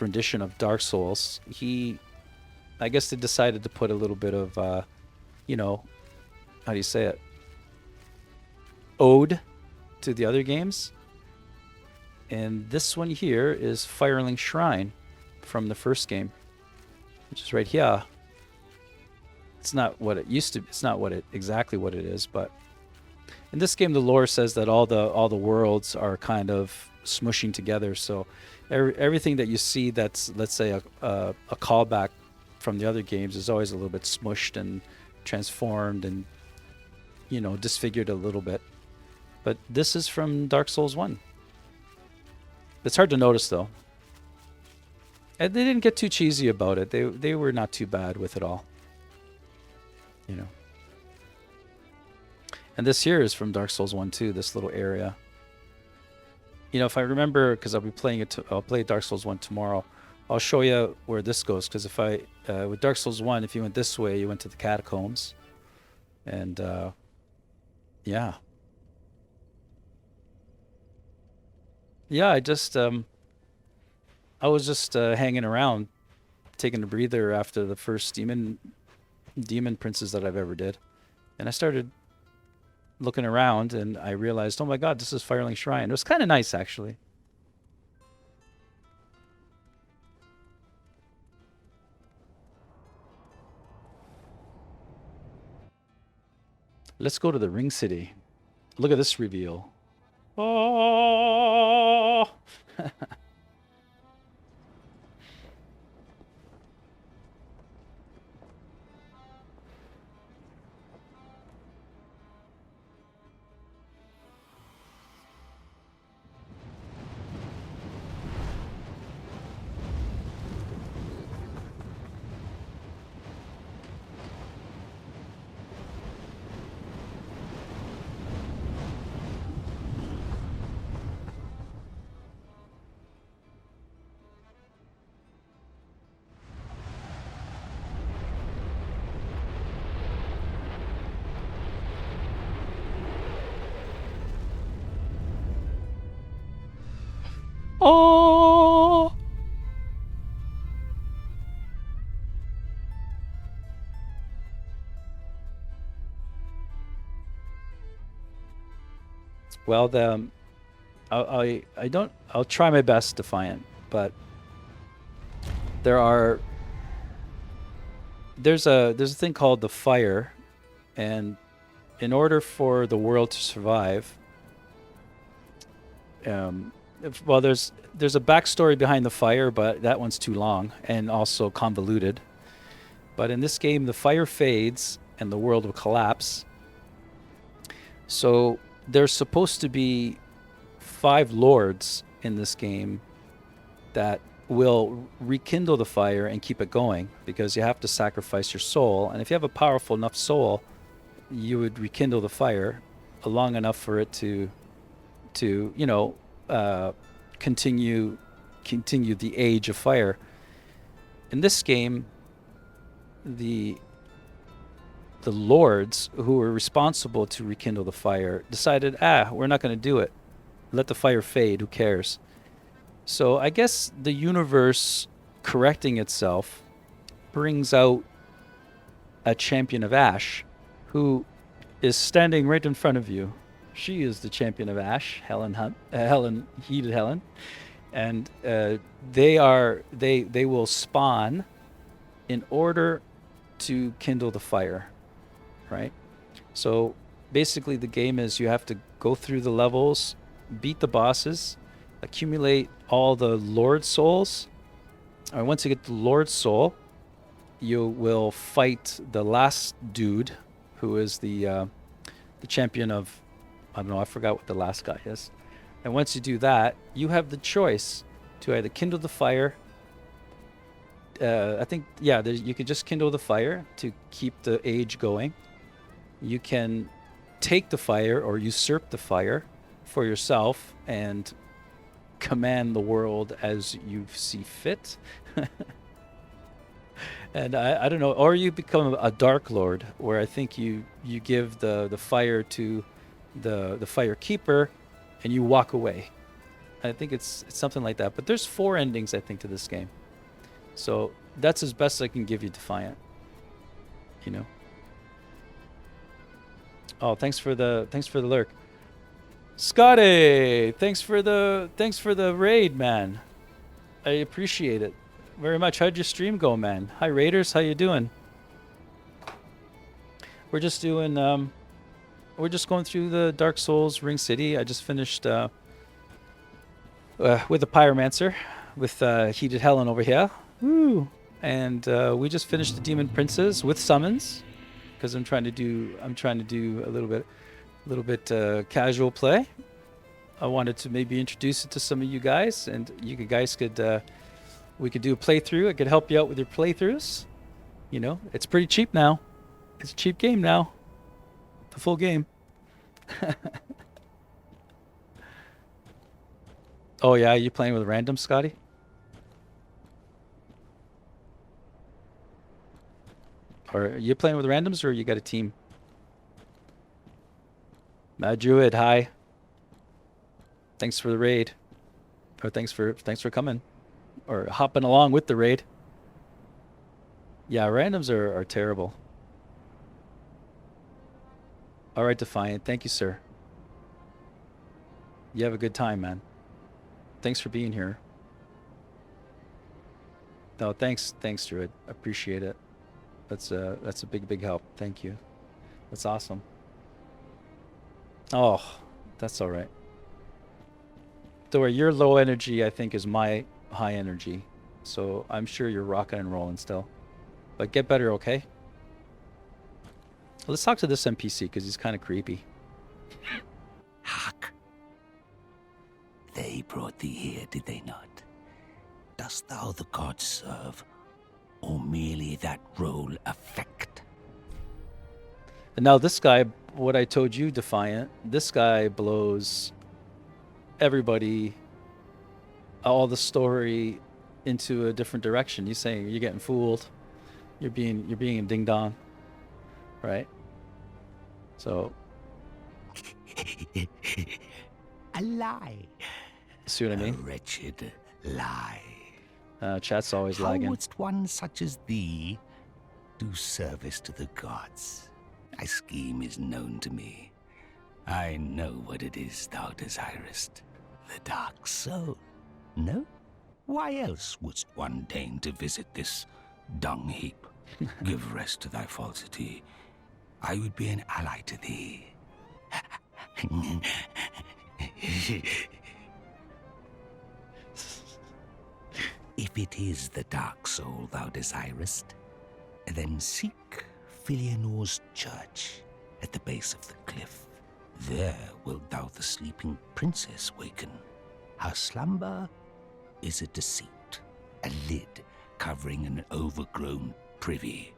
rendition of Dark Souls, I guess they decided to put a little bit of you know, how do you say it? Ode to the other games. And this one here is Firelink Shrine from the first game, which is right here. It's not what it used to be. It's not exactly what it is, but in this game the lore says that all the worlds are kind of smushing together. So everything that you see that's, let's say, a callback from the other games is always a little bit smushed and transformed and, you know, disfigured a little bit. But this is from Dark Souls 1. It's hard to notice though. And they didn't get too cheesy about it. They were not too bad with it all. You know. And this here is from Dark Souls 1 too, this little area. You know, if I remember, because I'll be playing it, I'll play Dark Souls 1 tomorrow. I'll show you where this goes, because if I, with Dark Souls 1, if you went this way, you went to the catacombs. And, yeah. Yeah, I was just hanging around, taking a breather after the first demon princes that I've ever did. And I started looking around, and I realized, oh my god, this is Firelink Shrine. It was kind of nice, actually. Let's go to the Ring City. Look at this reveal. Oh! Oh! Well, I'll try my best, Defiant, but there are there's a thing called the fire, and in order for the world to survive, well, there's a backstory behind the fire, but that one's too long and also convoluted. But in this game, the fire fades and the world will collapse. So there's supposed to be 5 lords in this game that will rekindle the fire and keep it going, because you have to sacrifice your soul. And if you have a powerful enough soul, you would rekindle the fire long enough for it to continue the age of fire. In this game, the lords who were responsible to rekindle the fire decided, we're not going to do it. Let the fire fade. Who cares? So I guess the universe correcting itself brings out a champion of Ash who is standing right in front of you. She is the champion of Ash, Heated Helen, and they will spawn in order to kindle the fire, right? So basically the game is you have to go through the levels, beat the bosses, accumulate all the Lord souls. And once you get the Lord soul, you will fight the last dude, who is the champion of, I don't know, I forgot what the last guy is. And once you do that, you have the choice to either kindle the fire. I think, you can just kindle the fire to keep the age going. You can take the fire or usurp the fire for yourself and command the world as you see fit. And I don't know, or you become a Dark Lord, where I think you give the fire to the fire keeper and you walk away. I think it's something like that. But there's 4 endings, I think, to this game. So that's as best I can give you, Defiant. You know. Oh, thanks for the lurk. Scotty, thanks for the raid, man. I appreciate it very much. How'd your stream go, man? Hi Raiders, how you doing? We're just doing we're just going through the Dark Souls Ring City. I just finished with the Pyromancer with Heated Helen over here. Woo! And we just finished the Demon Princes with summons, because I'm trying to do a little bit casual play. I wanted to maybe introduce it to some of you guys, and you guys could we could do a playthrough. I could help you out with your playthroughs. You know, it's pretty cheap now. It's a cheap game now. The full game. Oh yeah, you playing with random, Scotty? Or are you playing with randoms, or you got a team? Mad Druid, hi. Thanks for the raid. Or thanks for coming. Or hopping along with the raid. Yeah, randoms are terrible. Alright, Defiant. Thank you, sir. You have a good time, man. Thanks for being here. No, thanks, Druid. I appreciate it. That's a big help. Thank you. That's awesome. Oh, that's all right. Though your low energy, I think, is my high energy. So I'm sure you're rocking and rolling still. But get better, okay? Let's talk to this NPC, because he's kind of creepy. Hark. They brought thee here, did they not? Dost thou the gods serve, or merely that role affect? And now this guy, what I told you, Defiant, this guy blows everybody, all the story, into a different direction. You're saying you're getting fooled. You're being a ding dong, right? So A lie. see what I mean? A wretched lie. Chat's always How lagging. wouldst one such as thee do service to the gods? Thy scheme is known to me. I know what it is thou desirest. The dark soul. No? Why else wouldst one deign to visit this dung heap? Give rest to thy falsity. I would be an ally to thee. If it is the dark soul thou desirest, then seek Filianor's church at the base of the cliff. There wilt thou the sleeping princess waken. Her slumber is a deceit, a lid covering an overgrown privy,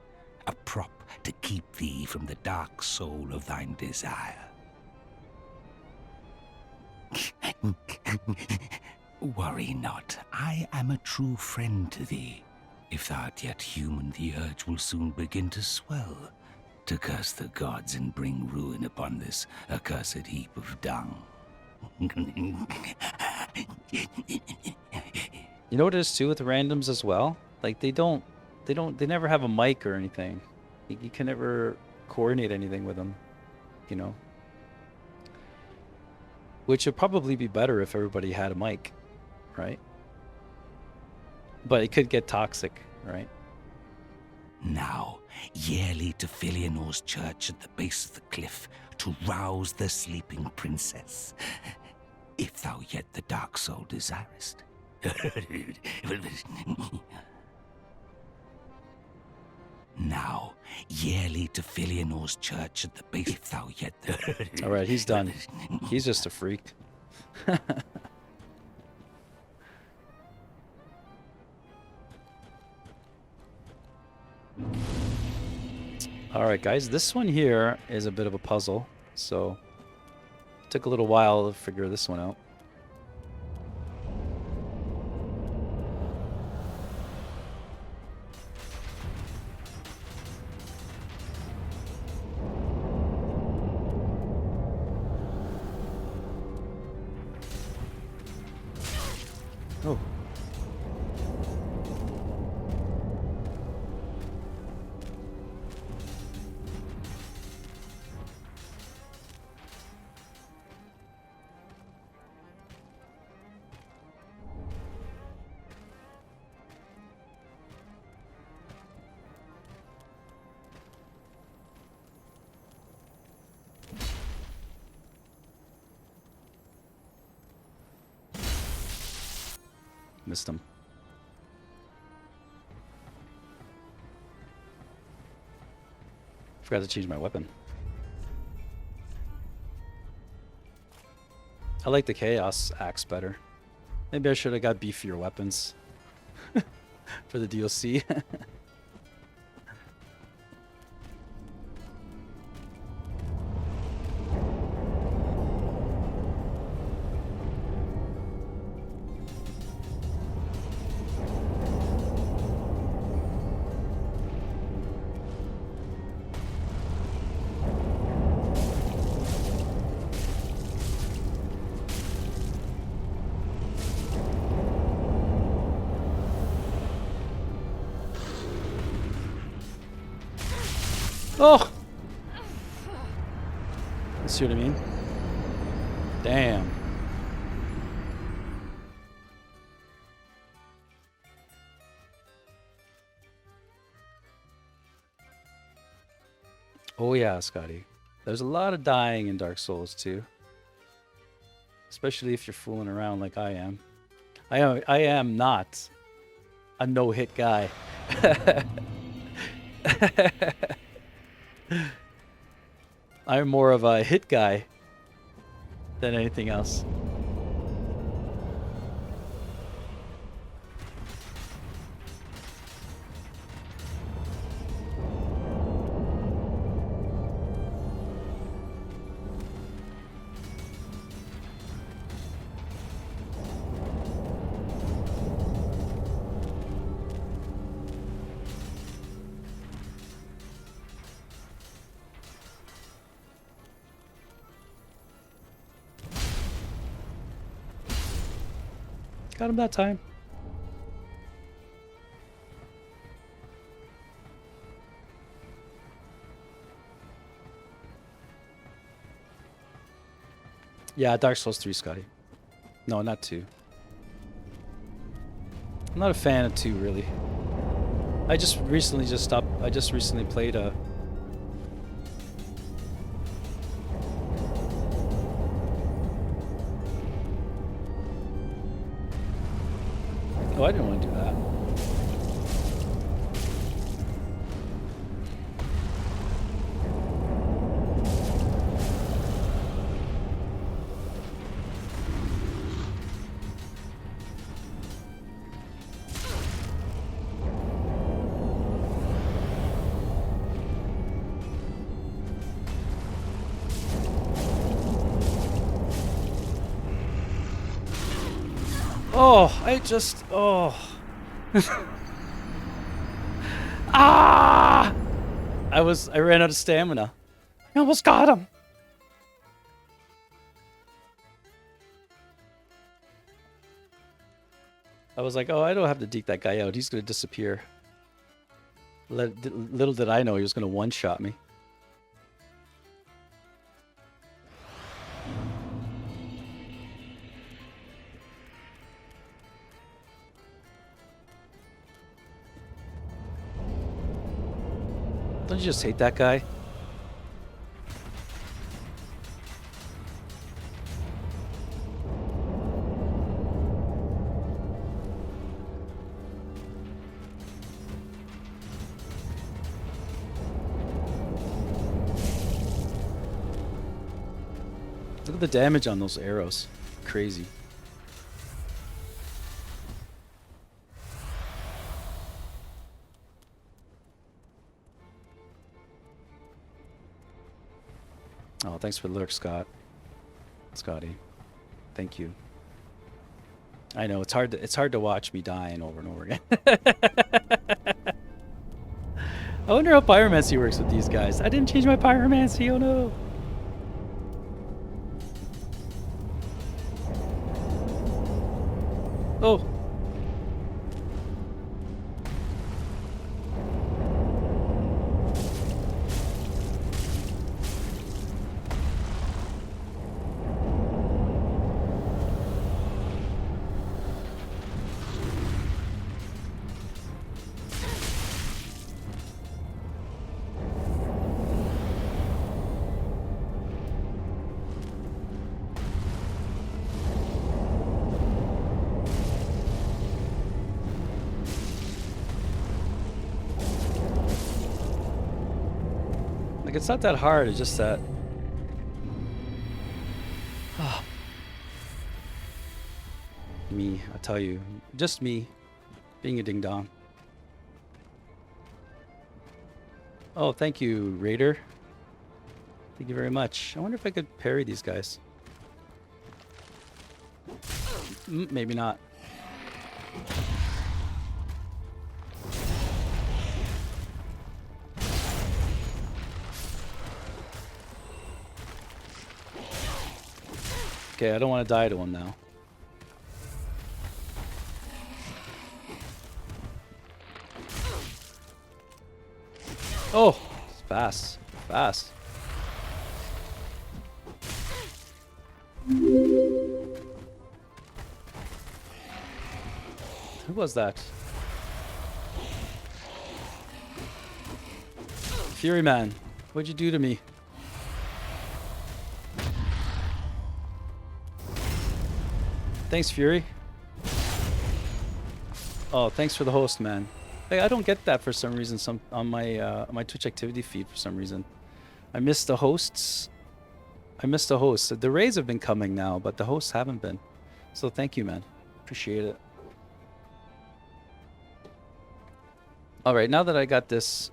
a prop to keep thee from the dark soul of thine desire. Worry not, I am a true friend to thee. If thou art yet human, the urge will soon begin to swell, to curse the gods and bring ruin upon this accursed heap of dung. You know what it is too with randoms as well? Like they never have a mic or anything. You can never coordinate anything with them, you know? Which would probably be better if everybody had a mic, right? But it could get toxic, right? Now, yearly to Filianor's church at the base of the cliff to rouse the sleeping princess, if thou yet the dark soul desirest. Now, yearly to Filianor's church at the base, if thou yet the... All right, he's done. He's just a freak. All right, guys, this one here is a bit of a puzzle, so it took a little while to figure this one out. Oh. Missed him. Forgot to change my weapon. I like the Chaos Axe better. Maybe I should have got beefier weapons for the DLC. Oh! You see what I mean? Damn. Oh yeah, Scotty. There's a lot of dying in Dark Souls too. Especially if you're fooling around like I am. I am not a no-hit guy. I'm more of a hit guy than anything else. Got him that time. Yeah, Dark Souls 3, Scotty. No, not 2. I'm not a fan of 2, really. I just recently stopped. I just recently played a. Oh, I didn't want to do that. Oh, I just. Oh. Ah! I ran out of stamina. I almost got him. I was like, oh, I don't have to deke that guy out. He's going to disappear. Little did I know he was going to one-shot me. Don't you just hate that guy? Look at the damage on those arrows. Crazy. Oh, thanks for the lurk, Scotty. Thank you. I know it's hard to watch me dying over and over again. I wonder how pyromancy works with these guys. I didn't change my pyromancy. Oh no. Oh. It's not that hard, it's just that... Oh. Me, I tell you. Just me. Being a ding-dong. Oh, thank you, Raider. Thank you very much. I wonder if I could parry these guys. Maybe not. Okay, I don't want to die to him now. Oh, it's fast, fast. Who was that? Fury Man, what'd you do to me? Thanks, Fury. Oh, thanks for the host, man. Hey, I don't get that for some reason. On my Twitch activity feed for some reason. I missed the hosts. I missed the hosts. The raids have been coming now, but the hosts haven't been. So thank you, man. Appreciate it. All right, now that I got this.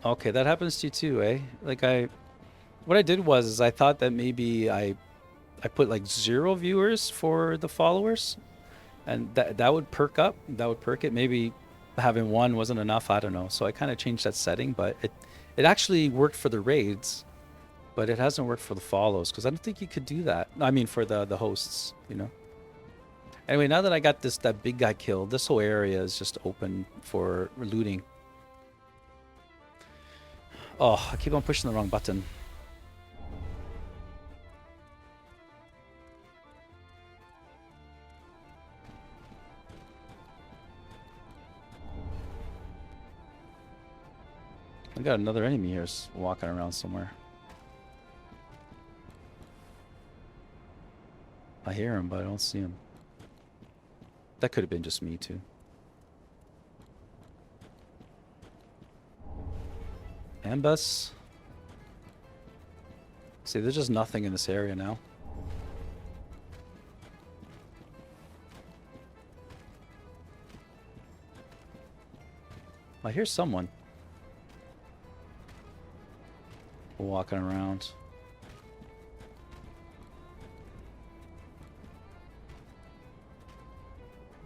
Okay, that happens to you too, eh? Like what I did was I thought that maybe I put like 0 viewers for the followers, and that would perk up. That would perk it. Maybe having 1 wasn't enough. I don't know. So I kind of changed that setting, but it actually worked for the raids, but it hasn't worked for the follows because I don't think you could do that. I mean, for the hosts, you know. Anyway, now that I got that big guy killed, this whole area is just open for looting. Oh, I keep on pushing the wrong button. I got another enemy here walking around somewhere. I hear him, but I don't see him. That could have been just me, too. Ambus. See, there's just nothing in this area now. I hear someone walking around.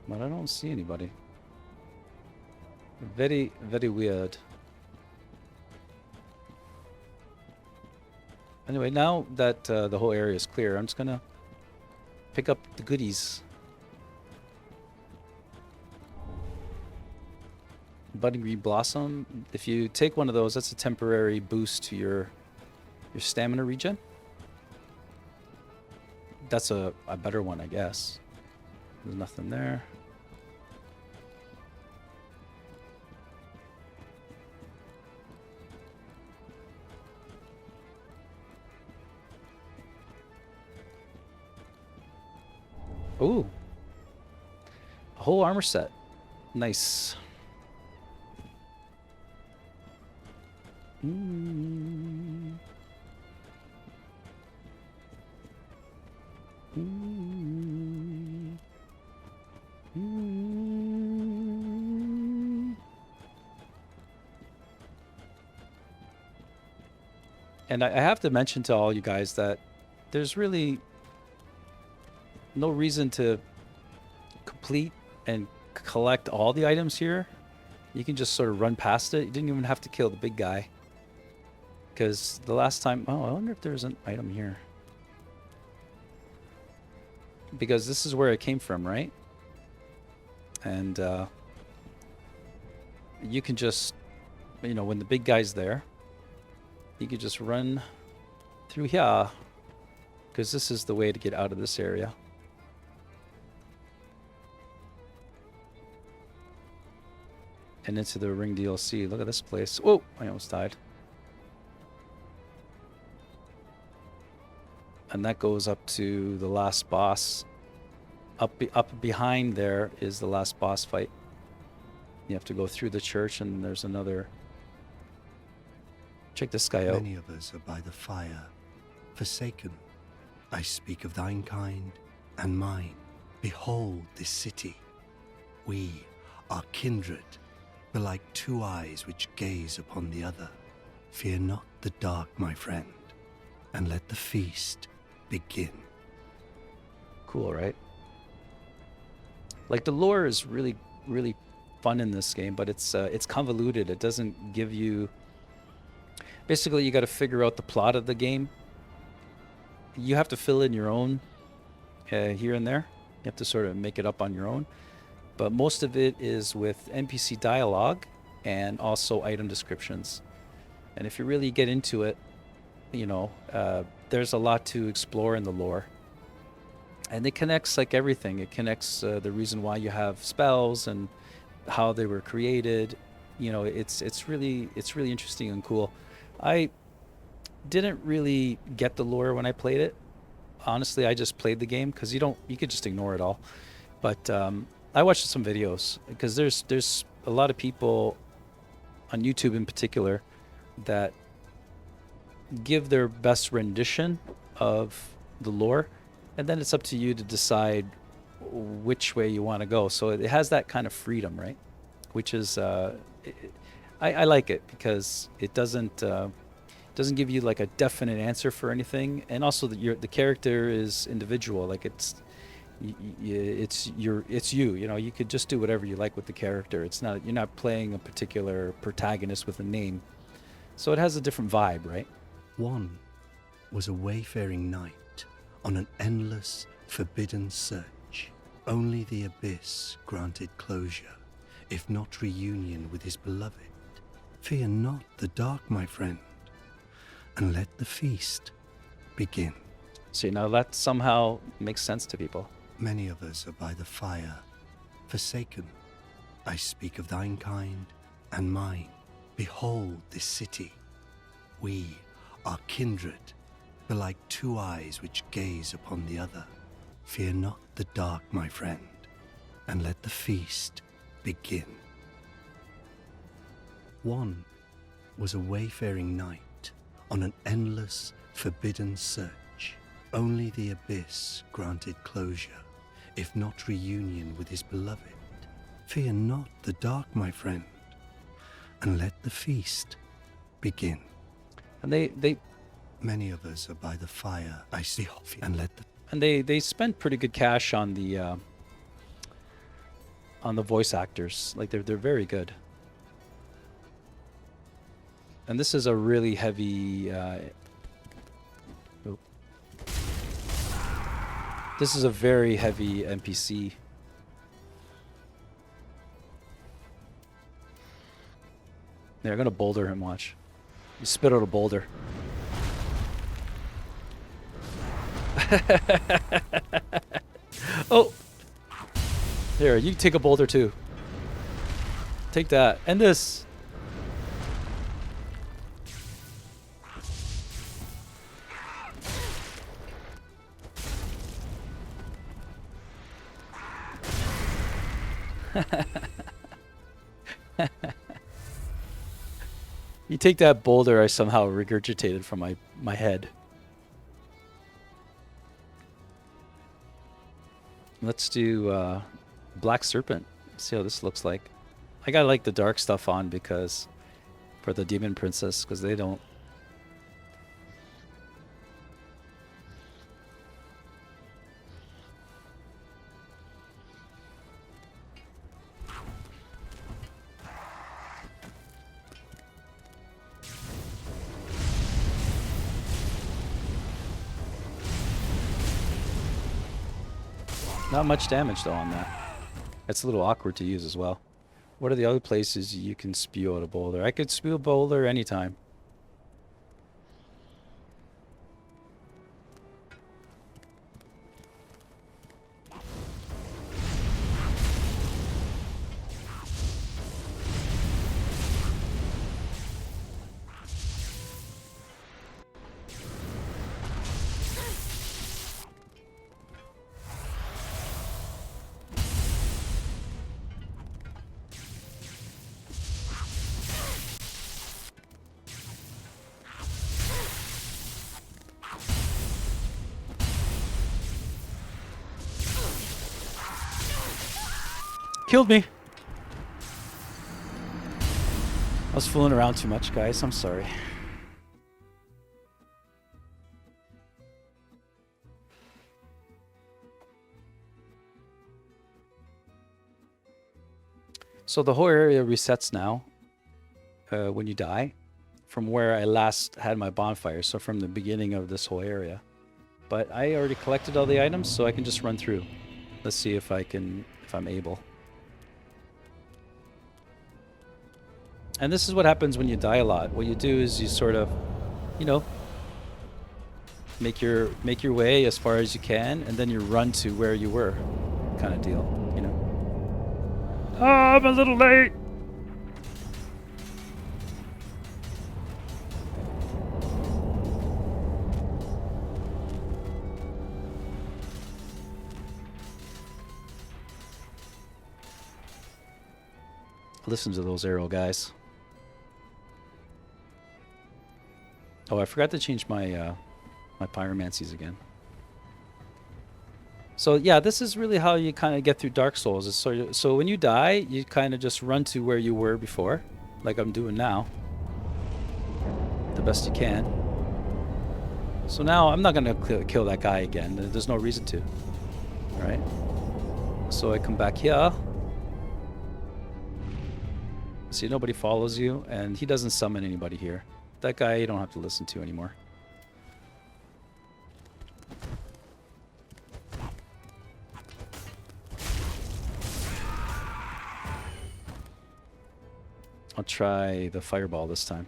But I don't see anybody. Very, very weird. Anyway, now that the whole area is clear, I'm just gonna pick up the goodies. Budding Green Blossom. If you take one of those, that's a temporary boost to your stamina regen. That's a better one, I guess. There's nothing there. Ooh. A whole armor set. Nice. And I have to mention to all you guys that there's really no reason to complete and collect all the items here. You can just sort of run past it. You didn't even have to kill the big guy. Because the last time... Oh, I wonder if there's an item here. Because this is where it came from, right? And you can just... You know, when the big guy's there, you can just run through here. Because this is the way to get out of this area. And into the Ring DLC. Look at this place. Whoa! I almost died. And that goes up to the last boss. Up behind there is the last boss fight. You have to go through the church, and there's another. Check this guy out. Many of us are by the fire, forsaken. I speak of thine kind and mine. Behold this city. We are kindred, but like two eyes which gaze upon the other. Fear not the dark, my friend, and let the feast begin. Cool, right? Like, the lore is really, really fun in this game, but it's convoluted. It doesn't give you... Basically, you got to figure out the plot of the game. You have to fill in your own here and there. You have to sort of make it up on your own. But most of it is with NPC dialogue and also item descriptions. And if you really get into it, you know, there's a lot to explore in the lore. And it connects like everything. It connects the reason why you have spells and how they were created. You know, it's really interesting and cool. I didn't really get the lore when I played it. Honestly, I just played the game because you could just ignore it all. But I watched some videos because there's a lot of people on YouTube in particular that give their best rendition of the lore, and then it's up to you to decide which way you want to go. So it has that kind of freedom, right? Which is I like it because it doesn't give you like a definite answer for anything, and also the character is individual. Like it's you. You know, you could just do whatever you like with the character. You're not playing a particular protagonist with a name, so it has a different vibe, right? One was a wayfaring knight on an endless, forbidden search. Only the abyss granted closure, if not reunion with his beloved. Fear not the dark, my friend, and let the feast begin. See, now that somehow makes sense to people. Many of us are by the fire, forsaken. I speak of thine kind and mine. Behold this city. We are kindred, but like two eyes which gaze upon the other. Fear not the dark, my friend, and let the feast begin. One was a wayfaring knight on an endless, forbidden search. Only the abyss granted closure, if not reunion with his beloved. Fear not the dark, my friend, and let the feast begin. And they Many of us are by the fire, I see, and let the... And they spent pretty good cash on the voice actors. Like they're very good. And this is a really heavy. This is a very heavy NPC. They're gonna boulder him. Watch. You spit out a boulder. Oh! Here, you can take a boulder too. Take that. And this. You take that boulder I somehow regurgitated from my head. Let's do Black Serpent. See how this looks like. I gotta like the dark stuff on because for the Demon Princess, because they don't. Not much damage though on that. It's a little awkward to use as well. What are the other places you can spew out a boulder? I could spew a boulder anytime. Killed me. I was fooling around too much, guys. I'm sorry. So the whole area resets now when you die from where I last had my bonfire. So from the beginning of this whole area. But I already collected all the items, so I can just run through. Let's see if I'm able. And this is what happens when you die a lot. What you do is you sort of, you know, make your way as far as you can, and then you run to where you were, kind of deal, you know. Oh, I'm a little late. Listen to those arrow guys. Oh, I forgot to change my my pyromancies again. So yeah, this is really how you kind of get through Dark Souls. It's so when you die, you kind of just run to where you were before, like I'm doing now, the best you can. So now I'm not gonna kill that guy again. There's no reason to. All right. So I come back here. See, nobody follows you, and he doesn't summon anybody here. That guy you don't have to listen to anymore. I'll try the fireball this time.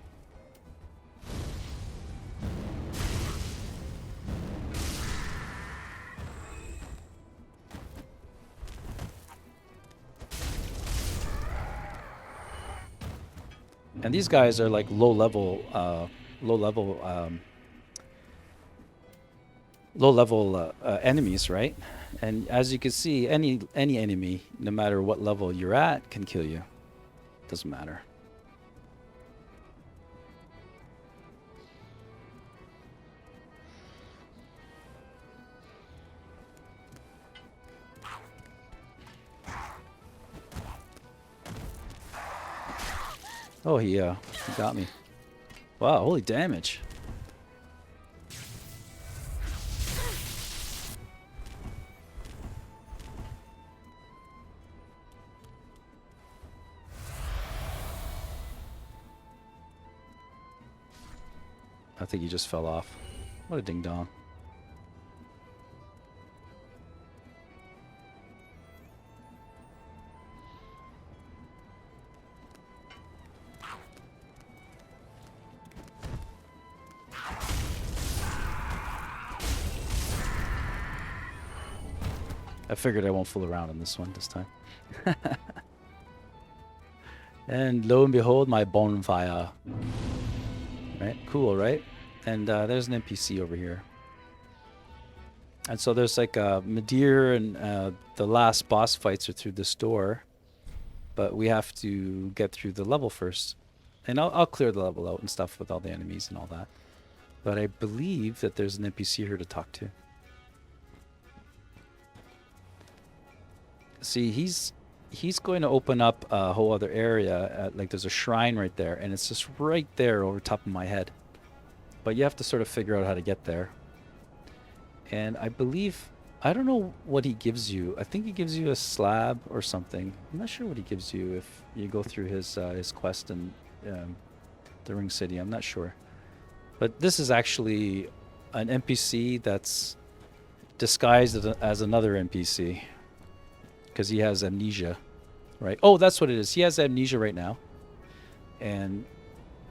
And these guys are like low level enemies, right? And as you can see, any enemy, no matter what level you're at, can kill you. Doesn't matter. Oh, he got me. Wow, holy damage. I think he just fell off. What a ding dong. I figured I won't fool around on this one this time. And lo and behold, my bonfire. Right? Cool, right? And there's an NPC over here. And so there's like Madeir and the last boss fights are through this door. But we have to get through the level first. And I'll clear the level out and stuff with all the enemies and all that. But I believe that there's an NPC here to talk to. See, he's going to open up a whole other area. Like there's a shrine right there, and it's just right there over top of my head. But you have to sort of figure out how to get there. And I believe, I don't know what he gives you. I think he gives you a slab or something. I'm not sure what he gives you if you go through his quest in the Ring City. I'm not sure. But this is actually an NPC that's disguised as another NPC. Because he has amnesia, right? Oh, that's what it is. He has amnesia right now. And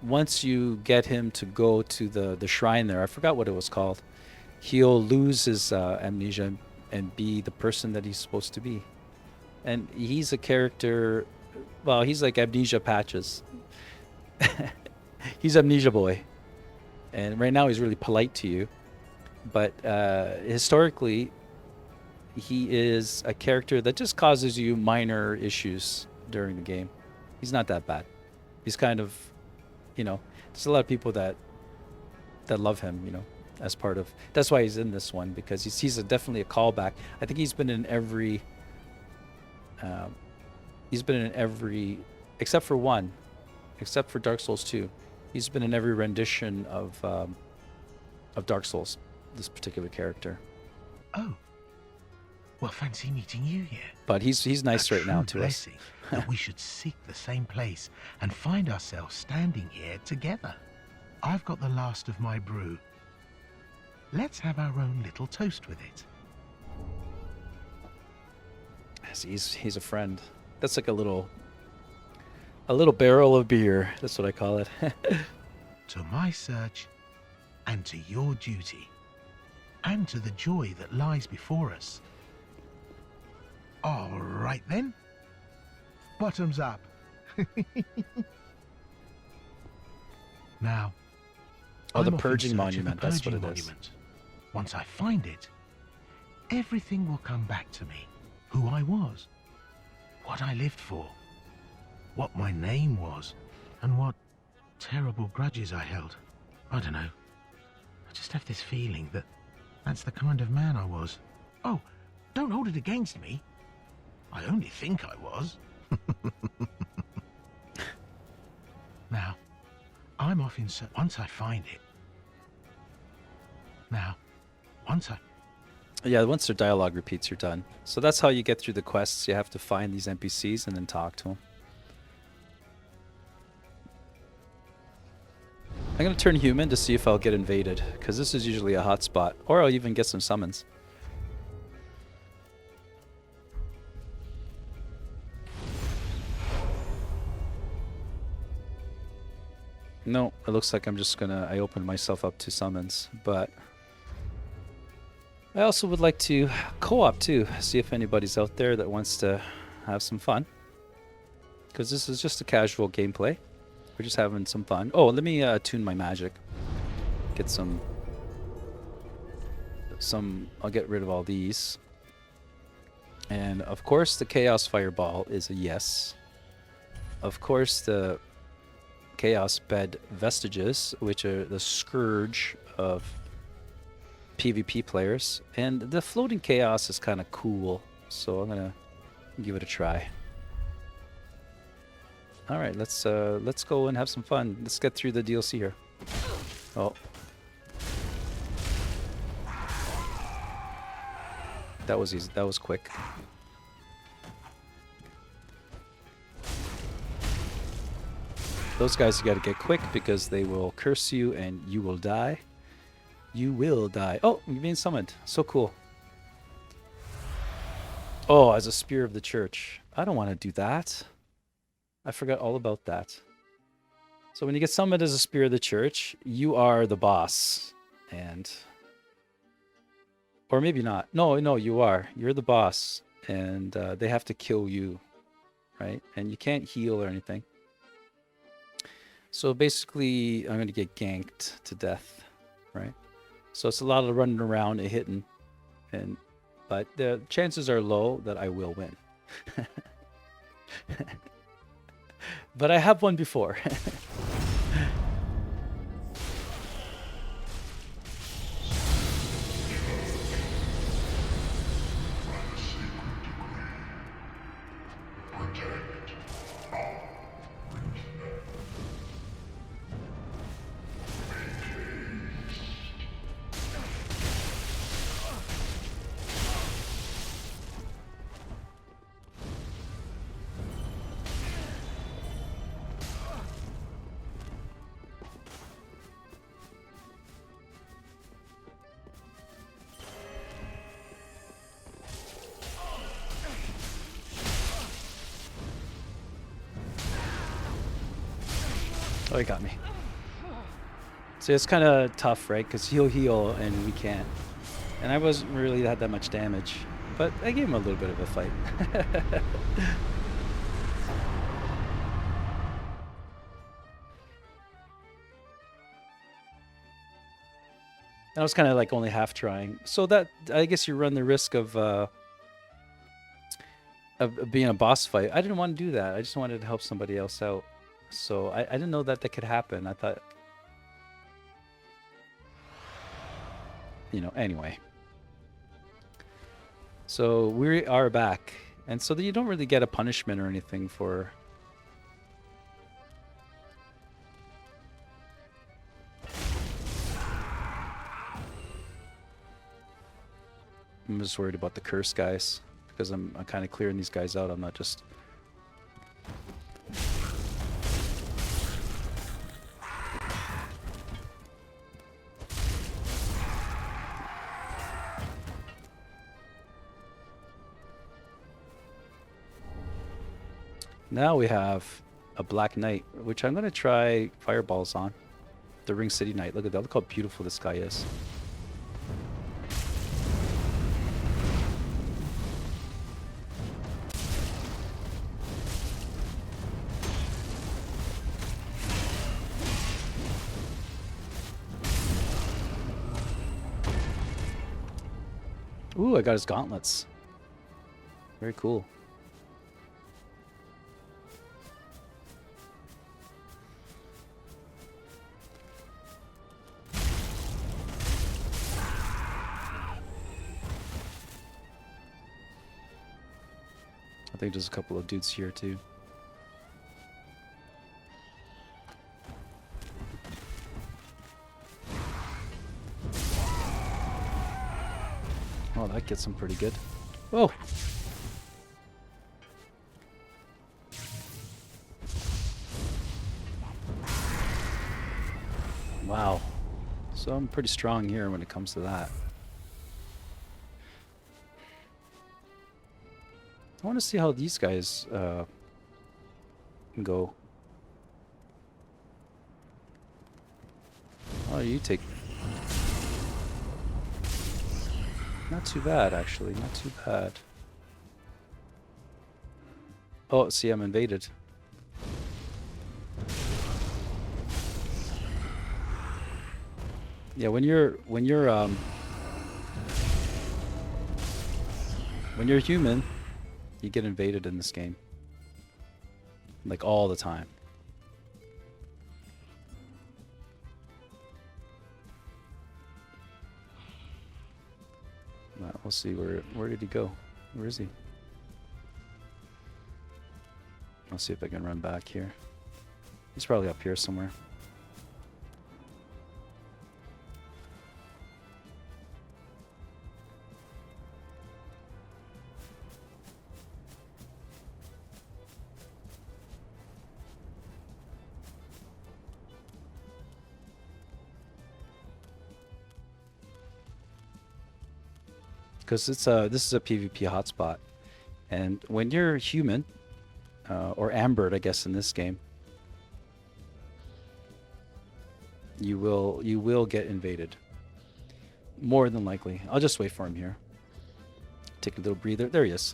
once you get him to go to the shrine there, I forgot what it was called, he'll lose his amnesia and be the person that he's supposed to be. And he's a character, well, he's like Amnesia Patches. He's Amnesia Boy. And right now he's really polite to you. But historically, he is a character that just causes you minor issues during the game. He's not that bad. He's kind of, you know, there's a lot of people that love him, you know, as part of. That's why he's in this one, because he's definitely a callback. I think he's been in every. Except for one, except for Dark Souls 2. He's been in every rendition of Dark Souls. This particular character. Oh. Well, fancy meeting you here. But he's nice right now to us. That we should seek the same place and find ourselves standing here together. I've got the last of my brew. Let's have our own little toast with it. He's a friend. That's like a little barrel of beer. That's what I call it. To my search, and to your duty, and to the joy that lies before us. All right then. Bottoms up. Now. Oh, the I'm off in Purging search of Monument. the That's what Purging it is. Monument. Once I find it, everything will come back to me. Who I was, what I lived for, what my name was, and what terrible grudges I held. I don't know. I just have this feeling that that's the kind of man I was. Oh, don't hold it against me. I only think I was. Now, I'm off in search. Once I find it. Now, once I... Yeah, once their dialogue repeats, you're done. So that's how you get through the quests. You have to find these NPCs and then talk to them. I'm going to turn human to see if I'll get invaded, because this is usually a hot spot. Or I'll even get some summons. No, it looks like I'm just gonna, I opened myself up to summons, but I also would like to co-op too, see if anybody's out there that wants to have some fun. Because this is just a casual gameplay. We're just having some fun. Oh, let me tune my magic. Get some. I'll get rid of all these. And of course, the Chaos Fireball is a yes. Of course, the Chaos Bed Vestiges, which are the scourge of PvP players. And the Floating Chaos is kind of cool, so I'm gonna give it a try. All right, let's go and have some fun. Let's get through the DLC here. Oh. That was easy. That was quick. Those guys you gotta get quick because they will curse you and you will die. You will die. Oh, you're being summoned. So cool. Oh, as a Spear of the Church. I don't want to do that. I forgot all about that. So when you get summoned as a Spear of the Church, you are the boss. And... or maybe not. No, you are. You're the boss. And they have to kill you. Right? And you can't heal or anything. So basically, I'm going to get ganked to death. Right? So it's a lot of running around and hitting. But the chances are low that I will win. But I have won before. Oh, he got me. So it's kind of tough, right? Because he'll heal and we can't. And I wasn't really had that much damage. But I gave him a little bit of a fight. And I was kind of like only half trying. So that, I guess you run the risk of being a boss fight. I didn't want to do that. I just wanted to help somebody else out. So I didn't know that could happen. I thought, anyway. So we are back. And so you don't really get a punishment or anything for... I'm just worried about the curse guys. Because I'm kind of clearing these guys out. I'm not just... Now we have a Black Knight, which I'm going to try fireballs on. The Ring City Knight. Look at that. Look how beautiful this guy is. Ooh, I got his gauntlets. Very cool. I think there's a couple of dudes here too. Oh, that gets him pretty good. Whoa! Wow. So I'm pretty strong here when it comes to that. I want to see how these guys go. Oh, you take... Not too bad, actually. Not too bad. Oh, see, I'm invaded. Yeah, when you're human, you get invaded in this game. Like all the time. We'll see where did he go? Where is he? I'll see if I can run back here. He's probably up here somewhere. Because this is a PvP hotspot, and when you're human, or ambered, I guess in this game, you will get invaded. More than likely. I'll just wait for him here. Take a little breather. There he is.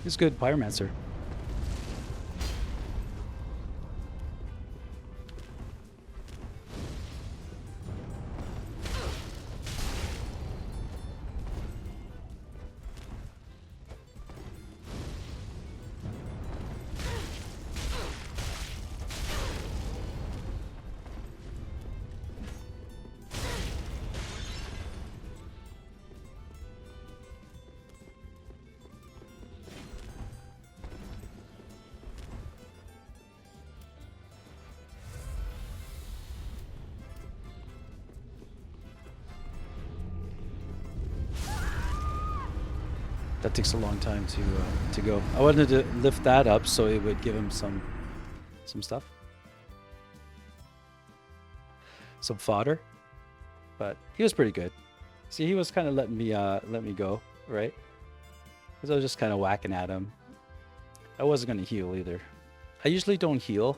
He's good pyromancer. That takes a long time to go. I wanted to lift that up so it would give him some stuff, some fodder. But he was pretty good. See, he was kind of letting me go, right? Because I was just kind of whacking at him. I wasn't gonna heal either. I usually don't heal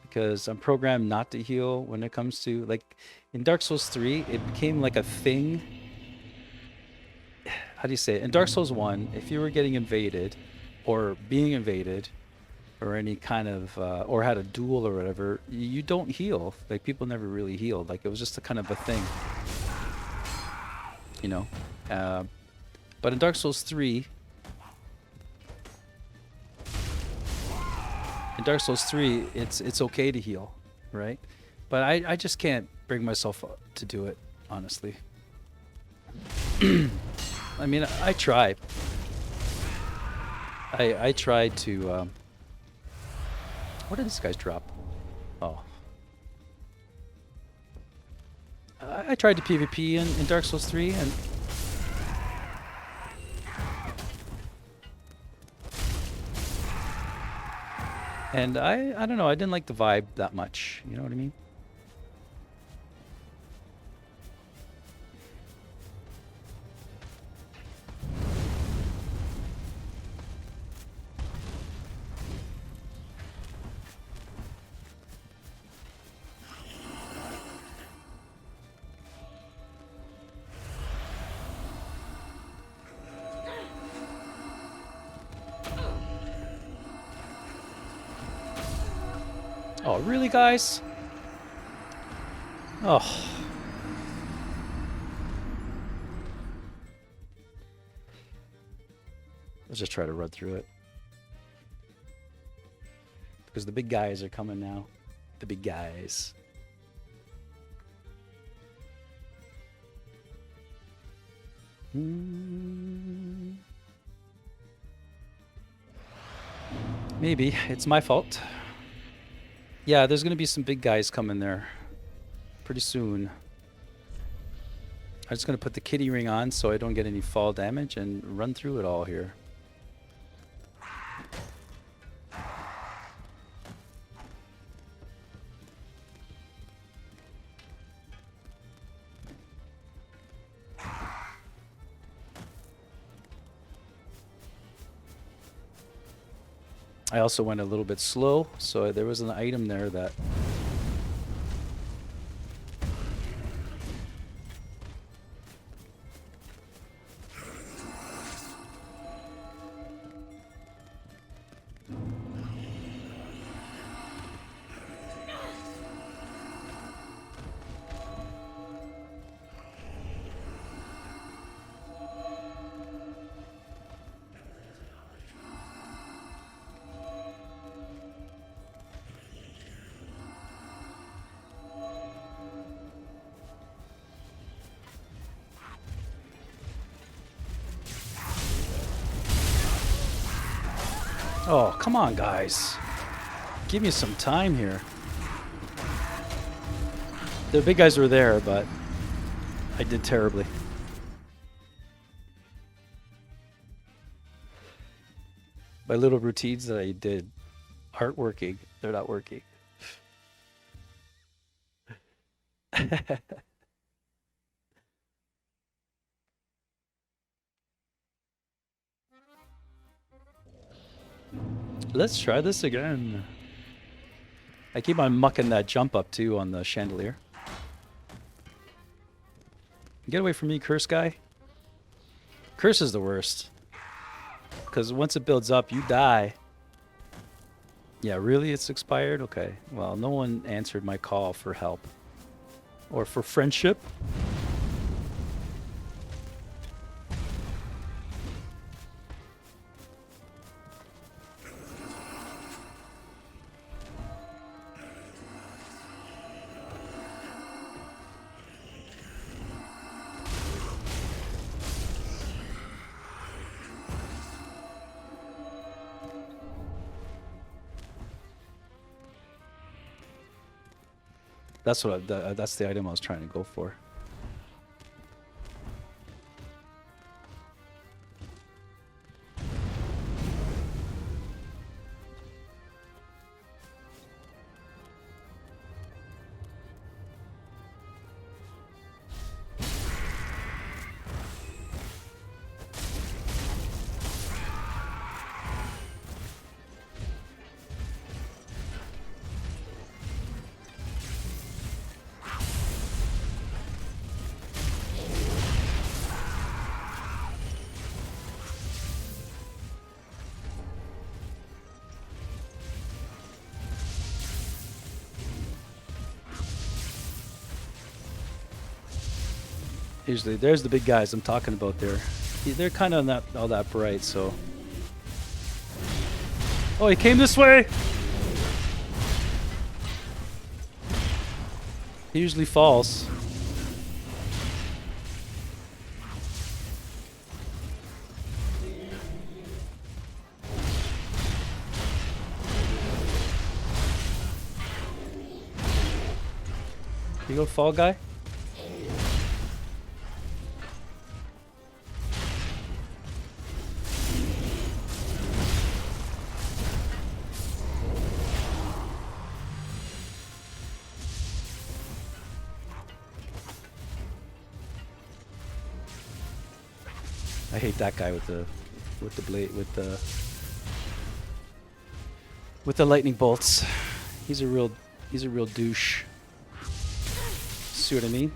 because I'm programmed not to heal when it comes to, like, in Dark Souls 3, it became like a thing. How do you say it? In Dark Souls 1, if you were getting invaded or being invaded or any kind of, or had a duel or whatever, you don't heal. Like, people never really healed. Like, it was just a kind of a thing, you know? But in Dark Souls 3, it's okay to heal, right? But I just can't bring myself to do it, honestly. I mean, I tried. I tried to, what did this guys drop? Oh. I tried to PvP in Dark Souls 3 and I don't know, I didn't like the vibe that much, you know what I mean? Oh, really, guys? Oh. Let's just try to run through it. Because the big guys are coming now. The big guys. Maybe. It's my fault. Yeah, there's going to be some big guys coming there pretty soon. I'm just going to put the kitty ring on so I don't get any fall damage and run through it all here. I also went a little bit slow, so there was an item there that... Oh, come on, guys. Give me some time here. The big guys were there, but I did terribly. My little routines that I did aren't working. They're not working. Let's try this again. I keep on mucking that jump up too on the chandelier. Get away from me, curse guy. Curse is the worst. Because once it builds up, you die. Yeah, really? It's expired? Okay. Well, no one answered my call for help. Or for friendship. That's what that's the item I was trying to go for. Usually, there's the big guys I'm talking about there. They're kind of not all that bright, so... Oh, he came this way! He usually falls. You go, fall guy? I hate that guy with the blade with the lightning bolts. He's a real douche. See what I mean?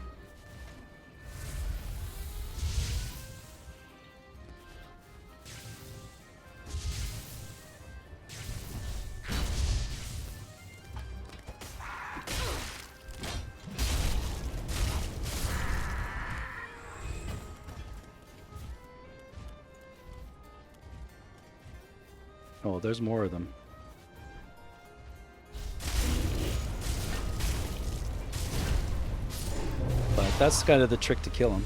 Oh, there's more of them. But that's kind of the trick to kill them.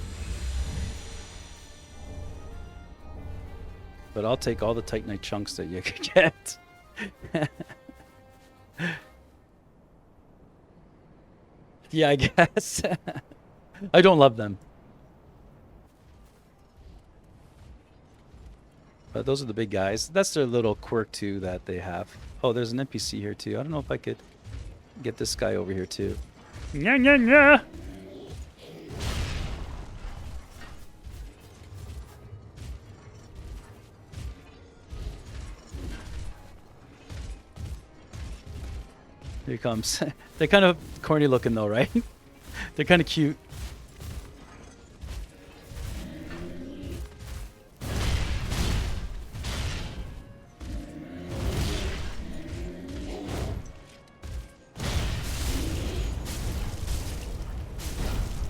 But I'll take all the Titanite chunks that you could get. Yeah, I guess. I don't love them. But those are the big guys. That's their little quirk too that they have. Oh, there's an NPC here too. I don't know if I could get this guy over here too. Nya, nya, nya. Here he comes. They're kind of corny looking though, right? They're kind of cute.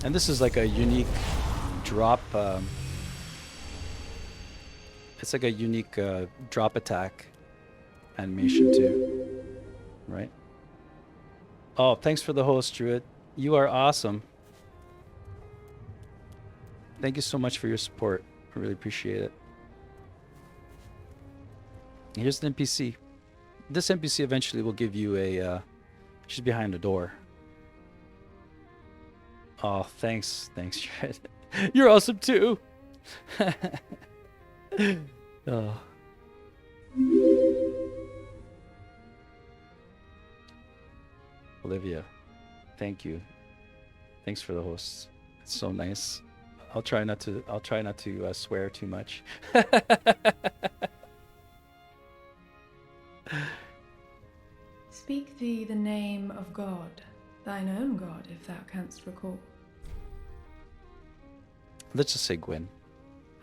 And this is like a unique drop. It's like a unique drop attack animation too, right? Oh, thanks for the host, Druid. You are awesome. Thank you so much for your support. I really appreciate it. Here's an NPC. This NPC eventually will give you a... she's behind the door. Oh, thanks. Thanks, Druid. You're awesome too. Oh. Olivia, thank you. Thanks for the hosts. It's so nice. I'll try not to swear too much. Speak thee the name of God, thine own God, if thou canst recall. Let's just say Gwyn.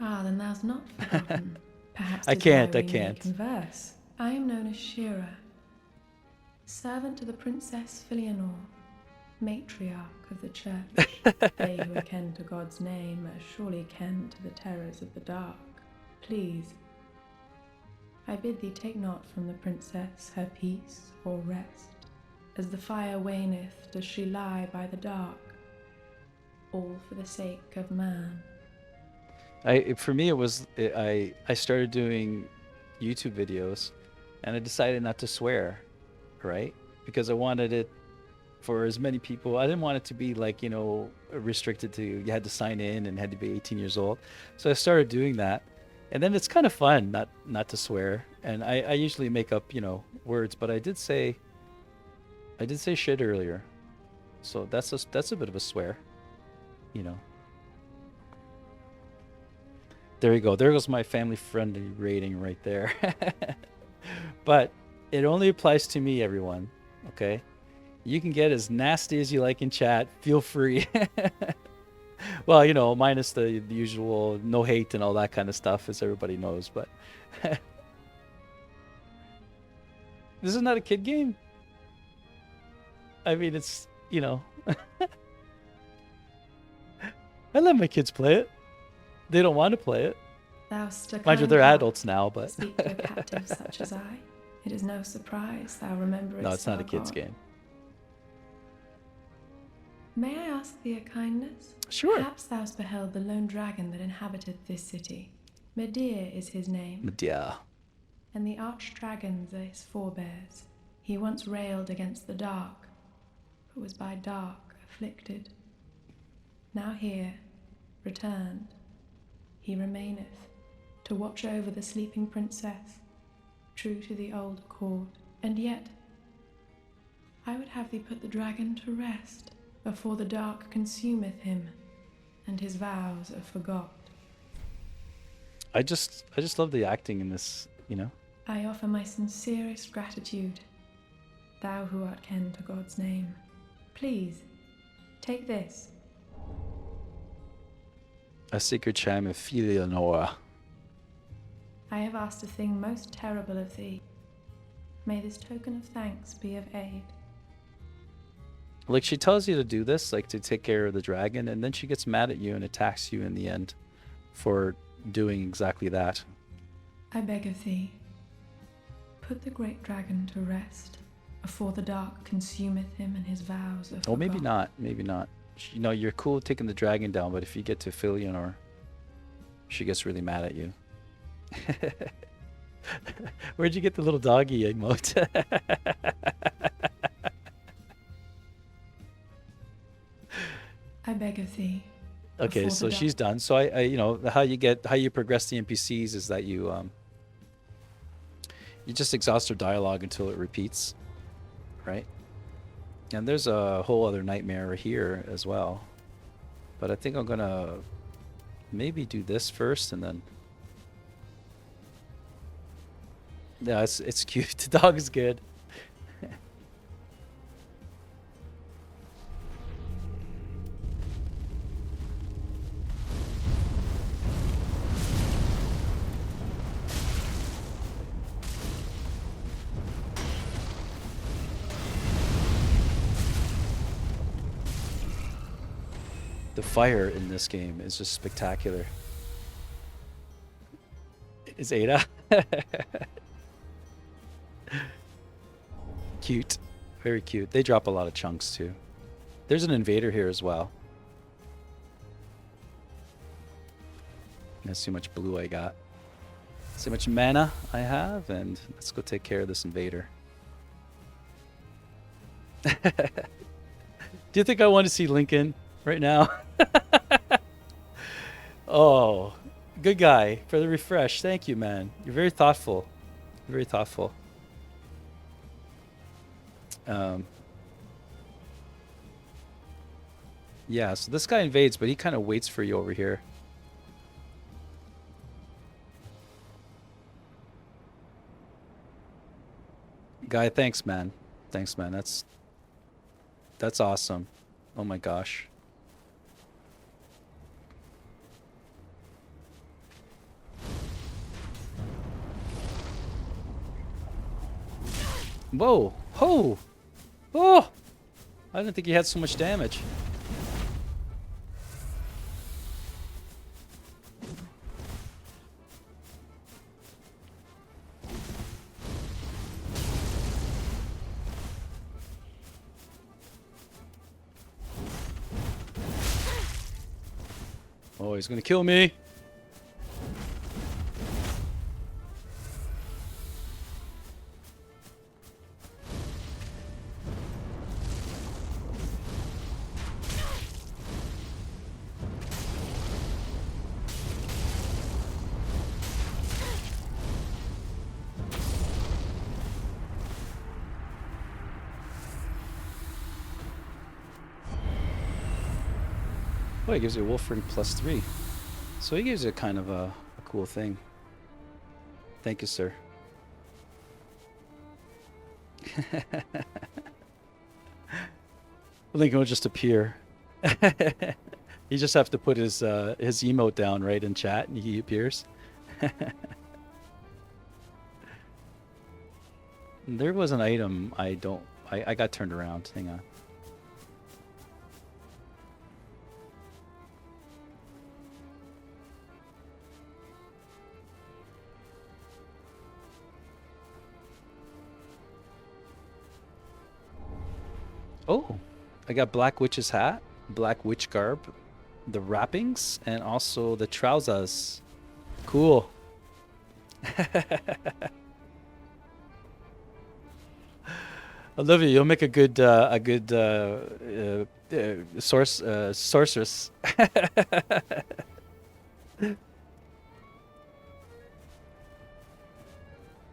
Ah, then thou'st not forgotten. Perhaps I 'tis can't, why I we may can't. converse. I am known as Shira, servant to the Princess Filianor, matriarch of the church. They who are ken to God's name are surely ken to the terrors of the dark. Please, I bid thee take not from the princess her peace or rest. As the fire waneth, does she lie by the dark, all for the sake of man. For me, it was I started doing YouTube videos, and I decided not to swear, right? Because I wanted it for as many people. I didn't want it to be like, you know, restricted to you had to sign in and had to be 18 years old. So I started doing that, and then it's kind of fun not to swear. And I usually make up, you know, words, but I did say shit earlier, so that's a bit of a swear, you know. There you go. There goes my family-friendly rating right there. But it only applies to me, everyone. Okay? You can get as nasty as you like in chat. Feel free. Well, you know, minus the usual no hate and all that kind of stuff, as everybody knows. But this is not a kid game. I mean, it's, you know. I let my kids play it. They don't want to play it. Thou'st a Mind you, kind they're heart adults now, but... speak to a captive such as I. It is no surprise thou rememberest. No, it's not our a kid's God. game. May I ask thee a kindness? Sure. Perhaps thou'st beheld the lone dragon that inhabited this city. Medir is his name, Yeah. and the arch-dragons are his forebears. He once railed against the dark, but was by dark afflicted. Now here, returned, he remaineth, to watch over the sleeping princess, true to the old accord. And yet, I would have thee put the dragon to rest, before the dark consumeth him, and his vows are forgot. I just love the acting in this, you know. I offer my sincerest gratitude, thou who art ken to God's name. Please, take this. A sacred chime of Filianor. I have asked a thing most terrible of thee. May this token of thanks be of aid. Like, she tells you to do this, like to take care of the dragon, and then she gets mad at you and attacks you in the end for doing exactly that. I beg of thee, put the great dragon to rest, afore the dark consumeth him and his vows are forgot. Oh, maybe not. Maybe not. You know, you're cool taking the dragon down, but if you get to Filianor, she gets really mad at you. Where'd you get the little doggy emote? I beg of thee. Okay, before so the she's done. So I you know, how you progress the NPCs is that you just exhaust their dialogue until it repeats, right? And there's a whole other nightmare here as well, but I think I'm gonna maybe do this first and then. Yeah, it's cute. The dog is good. The fire in this game is just spectacular. Is Ada? Cute. Very cute. They drop a lot of chunks too. There's an invader here as well. Let's see how much blue I got. See how much mana I have, and let's go take care of this invader. Do you think I want to see Lincoln right now? Oh, good guy for the refresh. Thank you, man. You're very thoughtful. You're very thoughtful. Yeah, so this guy invades, but he kind of waits for you over here. Guy, thanks, man. Thanks, man. That's awesome. Oh my gosh. Whoa! Ho! Oh! I didn't think he had so much damage. Oh, he's gonna kill me. Oh, he gives you a wolf ring +3. So he gives you kind of a cool thing. Thank you, sir. Lincoln will just appear. You just have to put his emote down right in chat and he appears. There was an item I got turned around. Hang on. Oh, I got Black Witch's hat, Black Witch garb, the wrappings, and also the trousers. Cool. Olivia, you'll make a good sorceress.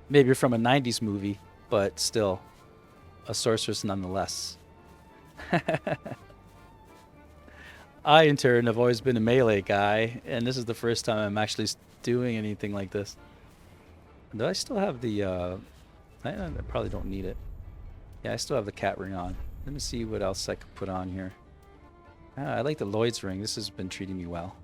Maybe from a 90s movie, but still a sorceress nonetheless. I, in turn, have always been a melee guy, and this is the first time I'm actually doing anything like this. Do I still have the, I probably don't need it. Yeah, I still have the cat ring on. Let me see what else I could put on here. I like the Lloyd's ring. This has been treating me well.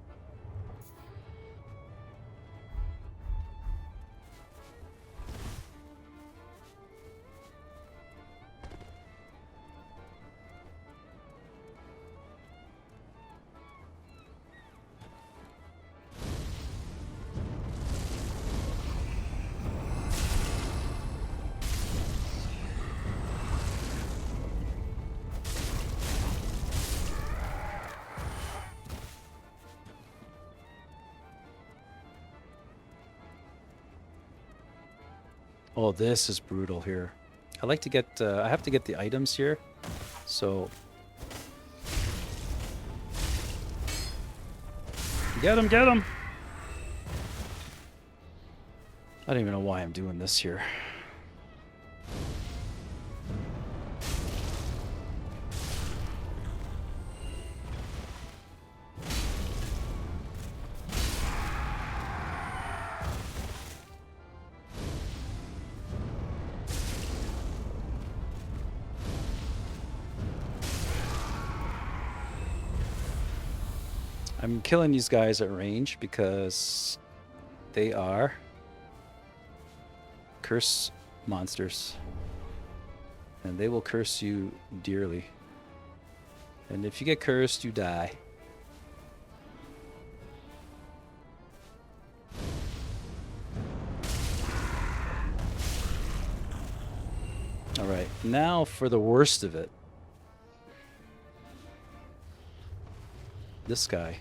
Oh, this is brutal here. I like to get, I have to get the items here. So. Get him, get him! I don't even know why I'm doing this here. I'm killing these guys at range because they are curse monsters. And they will curse you dearly. And if you get cursed, you die. Now for the worst of it. This guy.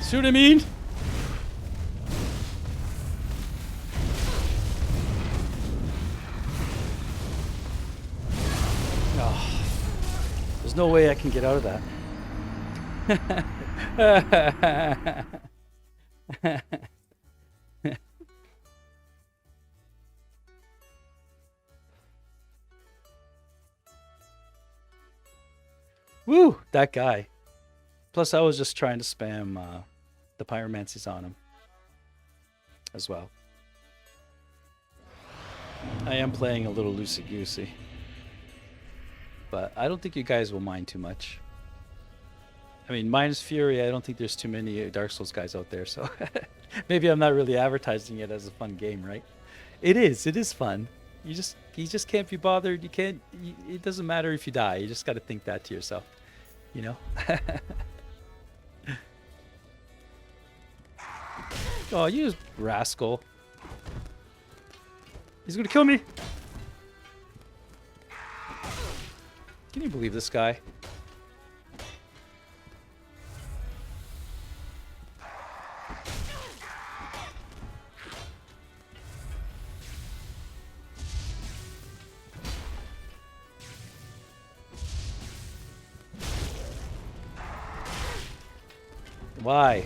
See what I mean? Oh, there's no way I can get out of that. Woo, that guy. Plus, I was just trying to spam the pyromancies on him as well. I am playing a little loosey-goosey. But I don't think you guys will mind too much. I mean, minus Fury, I don't think there's too many Dark Souls guys out there, so maybe I'm not really advertising it as a fun game, right? It is fun. You just can't be bothered. You can't, it doesn't matter if you die. You just got to think that to yourself, you know? Oh, you rascal. He's gonna kill me. Can you believe this guy? Why?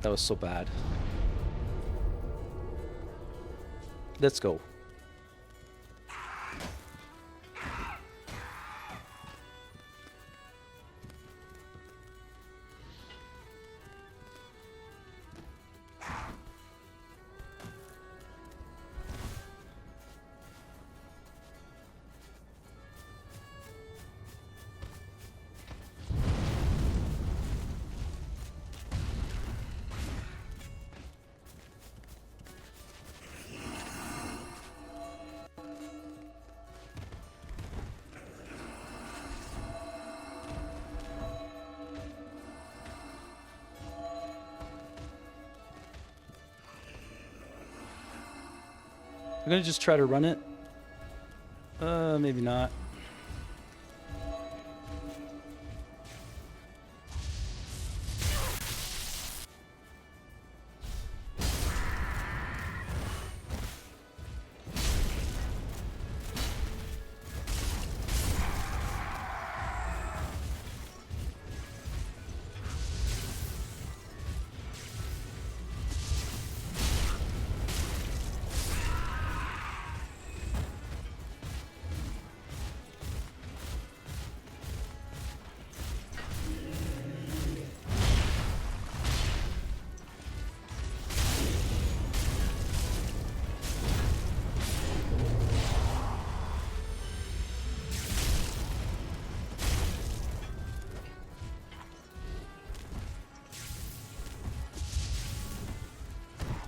That was so bad. Let's go. I'm gonna just try to run it. Maybe not.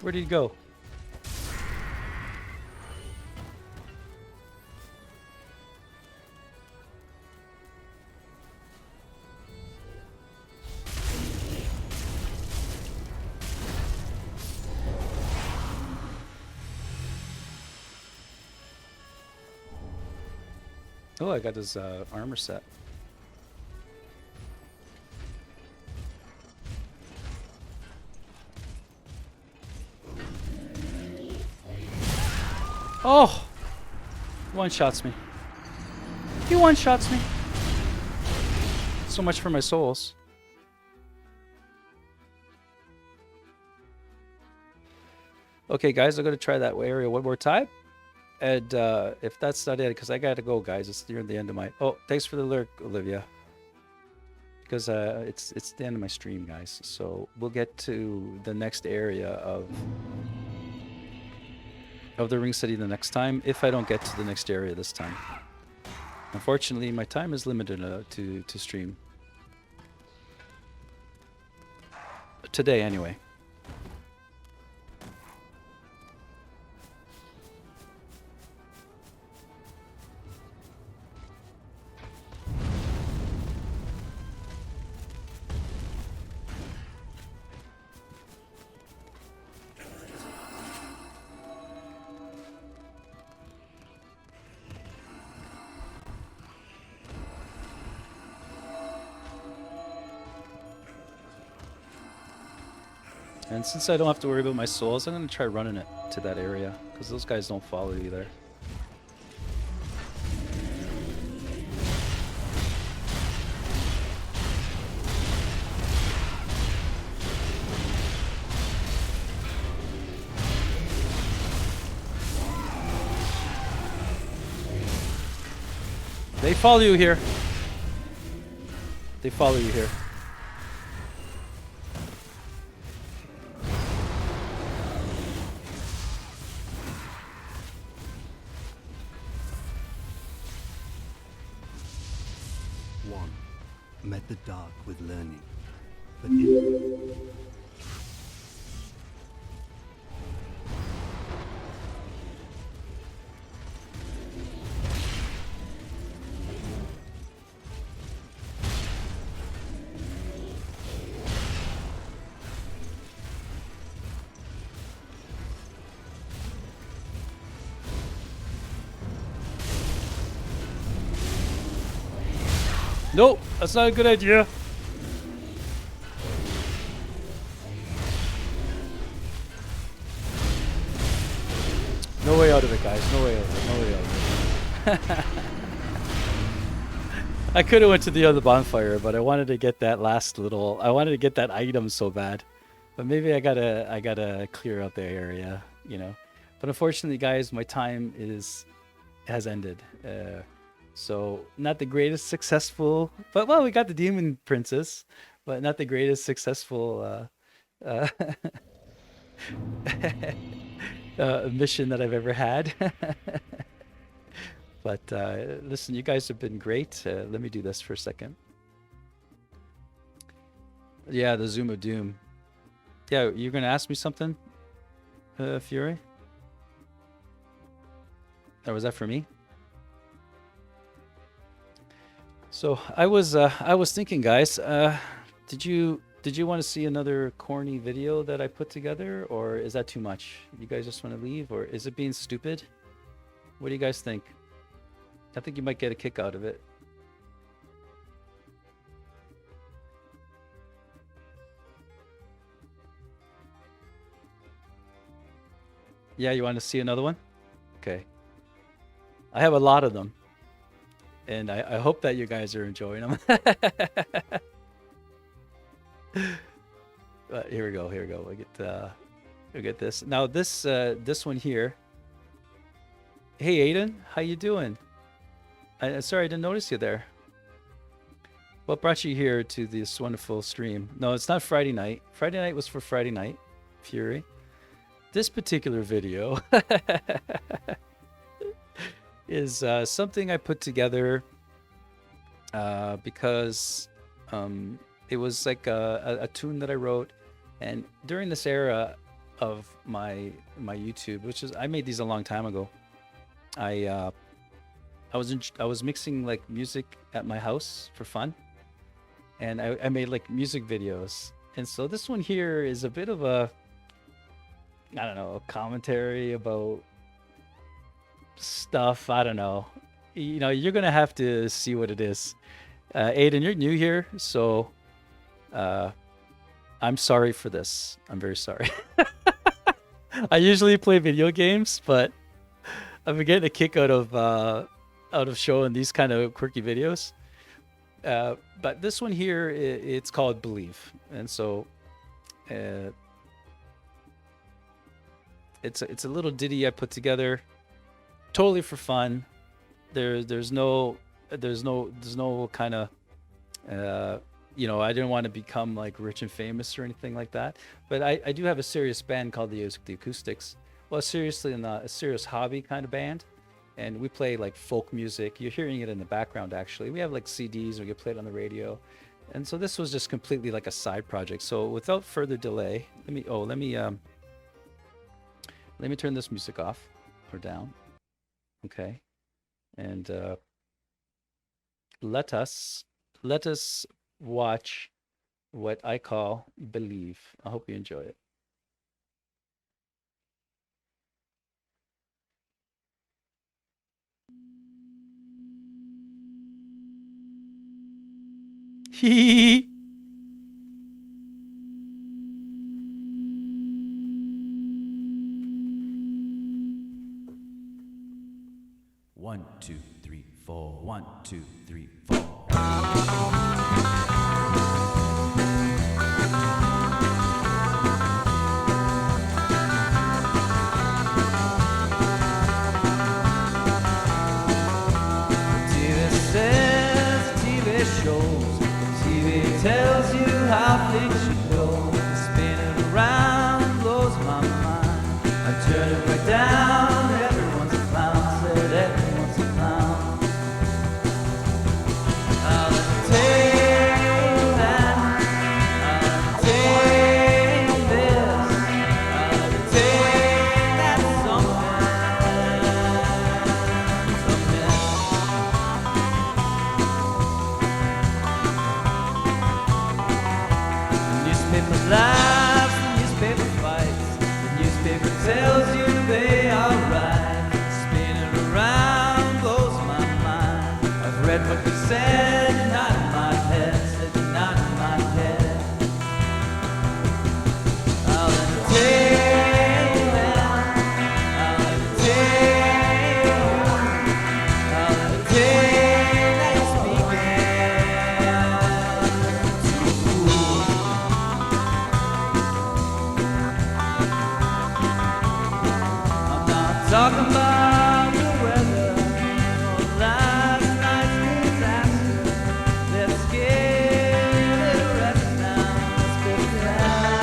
Where did he go? Oh, I got his armor set. Oh! One-shots me. He one-shots me. So much for my souls. Okay, guys, I'm going to try that area one more time. And if that's not it, because I got to go, guys. It's near the end of my... Oh, thanks for the lurk, Olivia. Because it's the end of my stream, guys. So we'll get to the next area of the Ring City the next time, if I don't get to the next area this time. Unfortunately, my time is limited to stream. today anyway. And since I don't have to worry about my souls, I'm going to try running it to that area, because those guys don't follow either. They follow you here. They follow you here. One met the dark with learning, but in Nope, that's not a good idea. No way out of it, guys. No way out of it. No way out of it. I could have went to the other bonfire, but I wanted to get that last little. I wanted to get that item so bad, but maybe I gotta clear out the area, you know. But unfortunately, guys, my time has ended. So not the greatest successful, but well, we got the demon princess, but not the greatest successful mission that I've ever had. But listen, you guys have been great. Let me do this for a second. Yeah, the Zoom of Doom. Yeah, you're gonna ask me something, Fury? Or was that for me? So I was thinking, guys, did you want to see another corny video that I put together, or is that too much? You guys just want to leave, or is it being stupid? What do you guys think? I think you might get a kick out of it. Yeah, you want to see another one? Okay. I have a lot of them. And I hope that you guys are enjoying them. But here we go. Here we go. We get this. Now this one here. Hey Aiden, how you doing? Sorry, I didn't notice you there. What brought you here to this wonderful stream? No, it's not Friday night. Friday night was for Friday night, Fury. This particular video is something I put together because it was like a tune that I wrote, and during this era of my YouTube, which is I made these a long time ago, I was mixing like music at my house for fun, and I made like music videos, and so this one here is a bit of a, I don't know, a commentary about stuff. I don't know. You know, you're gonna have to see what it is. Aiden, you're new here, so I'm sorry for this. I'm very sorry. I usually play video games, but I've been getting a kick out of showing these kind of quirky videos. But this one here, it's called Believe, and so it's a little ditty I put together, totally for fun. There's no kind of you know, I didn't want to become like rich and famous or anything like that. But I do have a serious band called the Acoustics. Well, seriously, a serious hobby kind of band, and we play like folk music. You're hearing it in the background actually. We have like CDs, we get played on the radio, And so this was just completely like a side project. So without further delay, let me turn this music off or down. Okay. And let us watch what I call Believe. I hope you enjoy it. Hee. One, two, three, four. 1, 2, 3, 4. Tells you how things should go. Spinning around blows my mind. I turn it right down. Everyone's a clown. Said everyone's a clown. I'll entertain that. I'll entertain this. I'll entertain that Newspaper laughs, the newspaper fights. The newspaper tells you they are right. Spinning around blows my mind. I've read what they said, not in my head. Said not in my head. I'll entertain them. I'll entertain you. I'll entertain that you're speaking. Talking about the weather or last night's disaster. Let's give it a rest now. Let's get it down.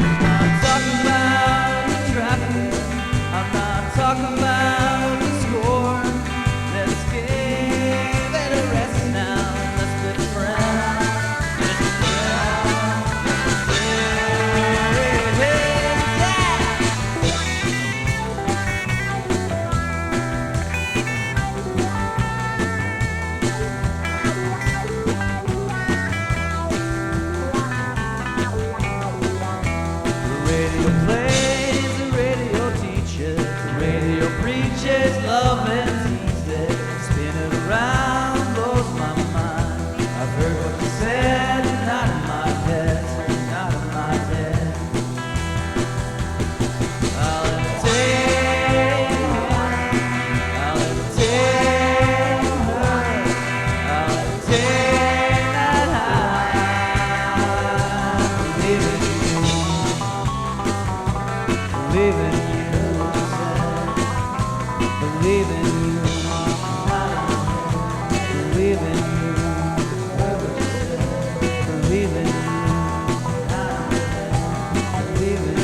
I'm not talking about the traffic. I'm not talking about the score. Let's give it a rest now. Let's be friends. Let's be friends. Yeah. The radio plays, the radio teaches, the radio preaches love and teases. Spinning around blows my mind. I've heard what you said, not in my head, not in my head. I'll entertain her, I'll entertain her, I'll entertain that high. Believe in Believe in you, believe in you, believe in you, believe in you, believe in you.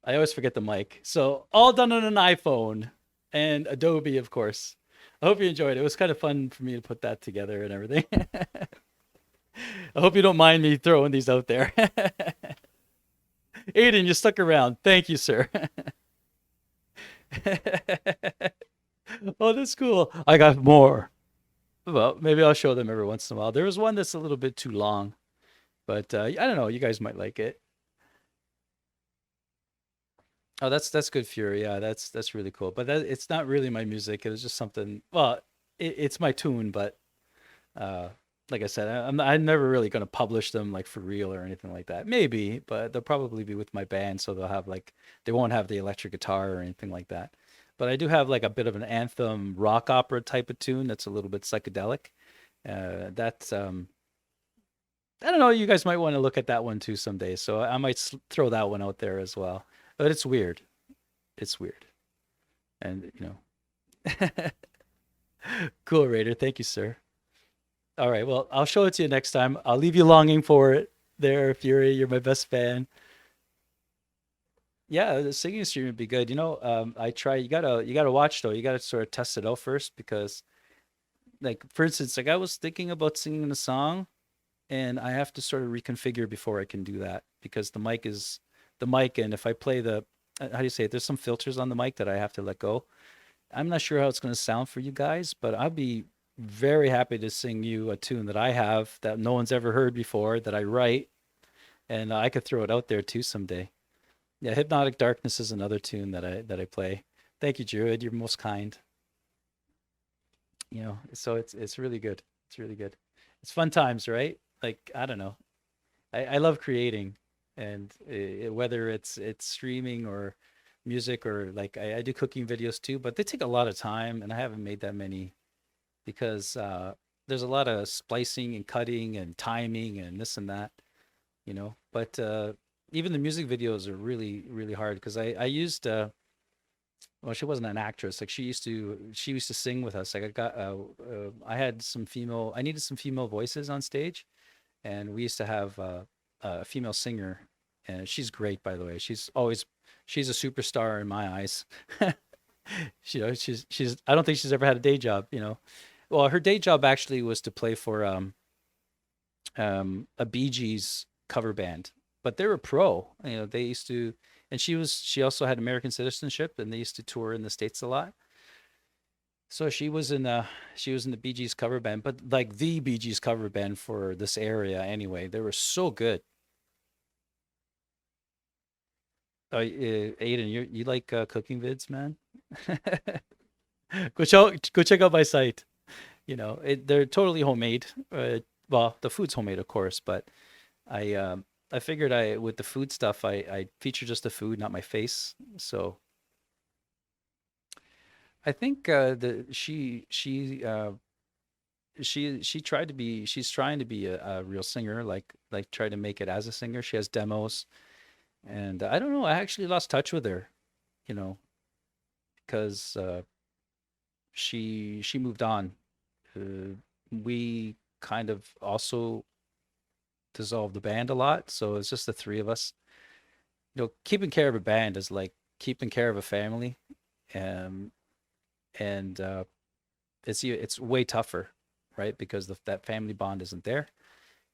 I always forget the mic. So all done on an iPhone and Adobe, of course. I hope you enjoyed it. It was kind of fun for me to put that together and everything. I hope you don't mind me throwing these out there. Aiden, you stuck around. Thank you, sir. Oh, that's cool. I got more. Well, maybe I'll show them every once in a while. There was one that's a little bit too long, but I don't know. You guys might like it. Oh, that's good, Fury. Yeah, that's really cool. But it's not really my music. It was just something. Well, it's my tune, but uh, like I said, I'm never really gonna publish them like for real or anything like that. Maybe, but they'll probably be with my band, so they'll have like they won't have the electric guitar or anything like that. But I do have like a bit of an anthem rock opera type of tune that's a little bit psychedelic. That's I don't know. You guys might want to look at that one too someday. So I might throw that one out there as well. But it's weird. It's weird. And, you know, Cool, Raider. Thank you, sir. All right. Well, I'll show it to you next time. I'll leave you longing for it there, Fury. You're my best fan. Yeah, the singing stream would be good. I try. You gotta watch though. You gotta sort of test it out first because, like, for instance, like I was thinking about singing a song, and I have to sort of reconfigure before I can do that because the mic is the mic, and if I play the how do you say it? There's some filters on the mic that I have to let go. I'm not sure how it's going to sound for you guys, but I'll be very happy to sing you a tune that I have that no one's ever heard before that I write, and I could throw it out there too someday. Yeah, Hypnotic Darkness is another tune that I play. Thank you, Druid. You're most kind. So it's really good. It's really good. It's fun times, right? Like, I don't know. I love creating, and whether it's streaming or music or like I do cooking videos too, but they take a lot of time, and I haven't made that many because there's a lot of splicing and cutting and timing and this and that. But even the music videos are really, really hard because I used well, she wasn't an actress. Like she used to sing with us. Like I had some female. I needed some female voices on stage, and we used to have a female singer, and she's great, by the way. She's a superstar in my eyes. She's I don't think she's ever had a day job. Well, her day job actually was to play for a Bee Gees cover band, but they were pro. They used to, and she also had American citizenship, and they used to tour in the States a lot. So she was in the Bee Gees cover band, but like the Bee Gees cover band for this area anyway. They were so good. Aiden, you like cooking vids, man? Go check out my site. They're totally homemade. Well, the food's homemade, of course, but I figured I with the food stuff I feature just the food, not my face. So I think the she tried to be she's trying to be a real singer, like try to make it as a singer. She has demos, and I don't know. I actually lost touch with her, you know, because she moved on. We kind of also dissolved the band a lot, so it's just the three of us. Keeping care of a band is like keeping care of a family, um, and it's way tougher, right? Because that family bond isn't there.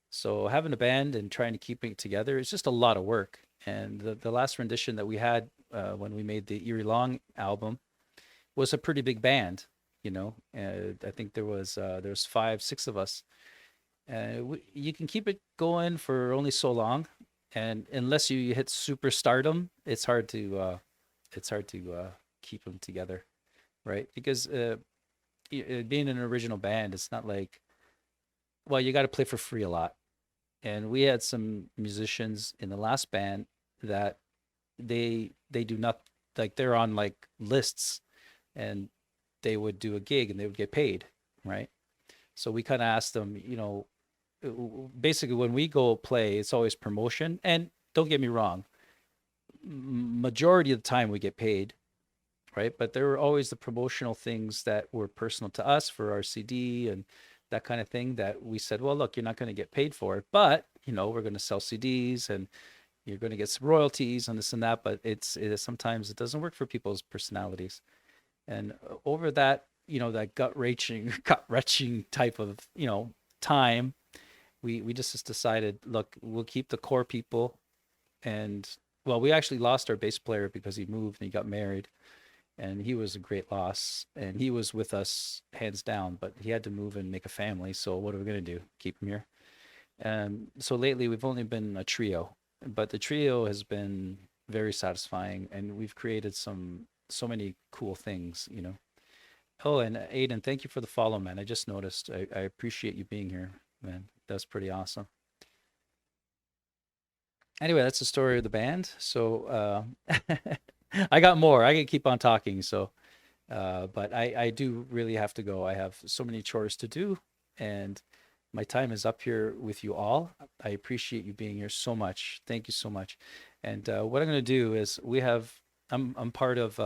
So having a band and trying to keep it together is just a lot of work. And the last rendition that we had when we made the Eerie Long album was a pretty big band. I think there was 5, 6 of us. You can keep it going for only so long, and unless you hit superstardom, it's hard to keep them together, right? Because being an original band, it's not like, well, you got to play for free a lot. And we had some musicians in the last band that they do not, like, they're on like lists, and they would do a gig and they would get paid, right? So we kind of asked them, basically when we go play, it's always promotion. And don't get me wrong, majority of the time we get paid, right? But there were always the promotional things that were personal to us for our CD and that kind of thing that we said, well, look, you're not going to get paid for it, but we're going to sell CDs and you're going to get some royalties and this and that. But sometimes it doesn't work for people's personalities. And over that, that gut wrenching, gut wrenching type of, time, we just decided, look, we'll keep the core people. And well, we actually lost our bass player because he moved and he got married, and he was a great loss, and he was with us hands down, but he had to move and make a family. So what are we going to do? Keep him here? So lately we've only been a trio, but the trio has been very satisfying, and we've created so many cool things. Oh, and Aiden, thank you for the follow, man. I just noticed. I appreciate you being here, man. That's pretty awesome. Anyway, that's the story of the band. So I got more. I can keep on talking. So, but I do really have to go. I have so many chores to do, and my time is up here with you all. I appreciate you being here so much. Thank you so much. And what I'm going to do is I'm part of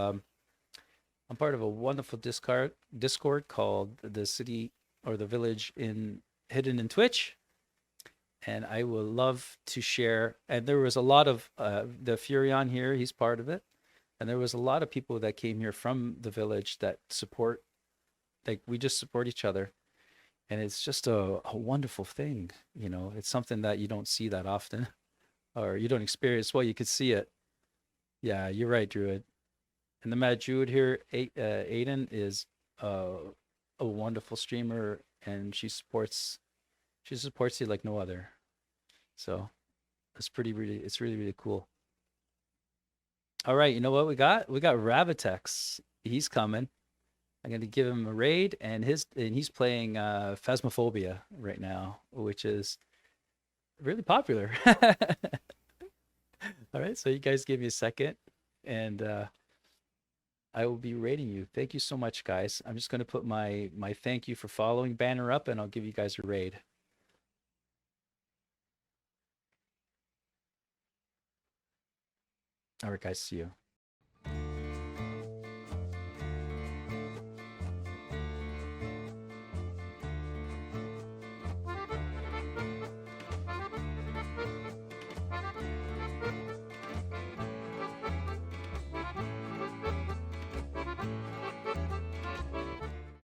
I'm part of a wonderful Discord called the City or the Village in Hidden in Twitch, and I will love to share. And there was a lot of the Furion here; he's part of it, and there was a lot of people that came here from the village that support. Like we just support each other, and it's just a wonderful thing. You know, it's something that you don't see that often, or you don't experience. Well, you could see it. Yeah, you're right, Druid. And the Mad Druid here, Aiden, is a wonderful streamer, and she supports you like no other. So it's really really cool. All right, you know what we got? We got Ravitex. He's coming. I'm gonna give him a raid, and he's playing Phasmophobia right now, which is really popular. All right, so you guys give me a second, and I will be rating you. Thank you so much, guys. I'm just gonna put my thank you for following banner up, and I'll give you guys a raid. All right, guys, see you.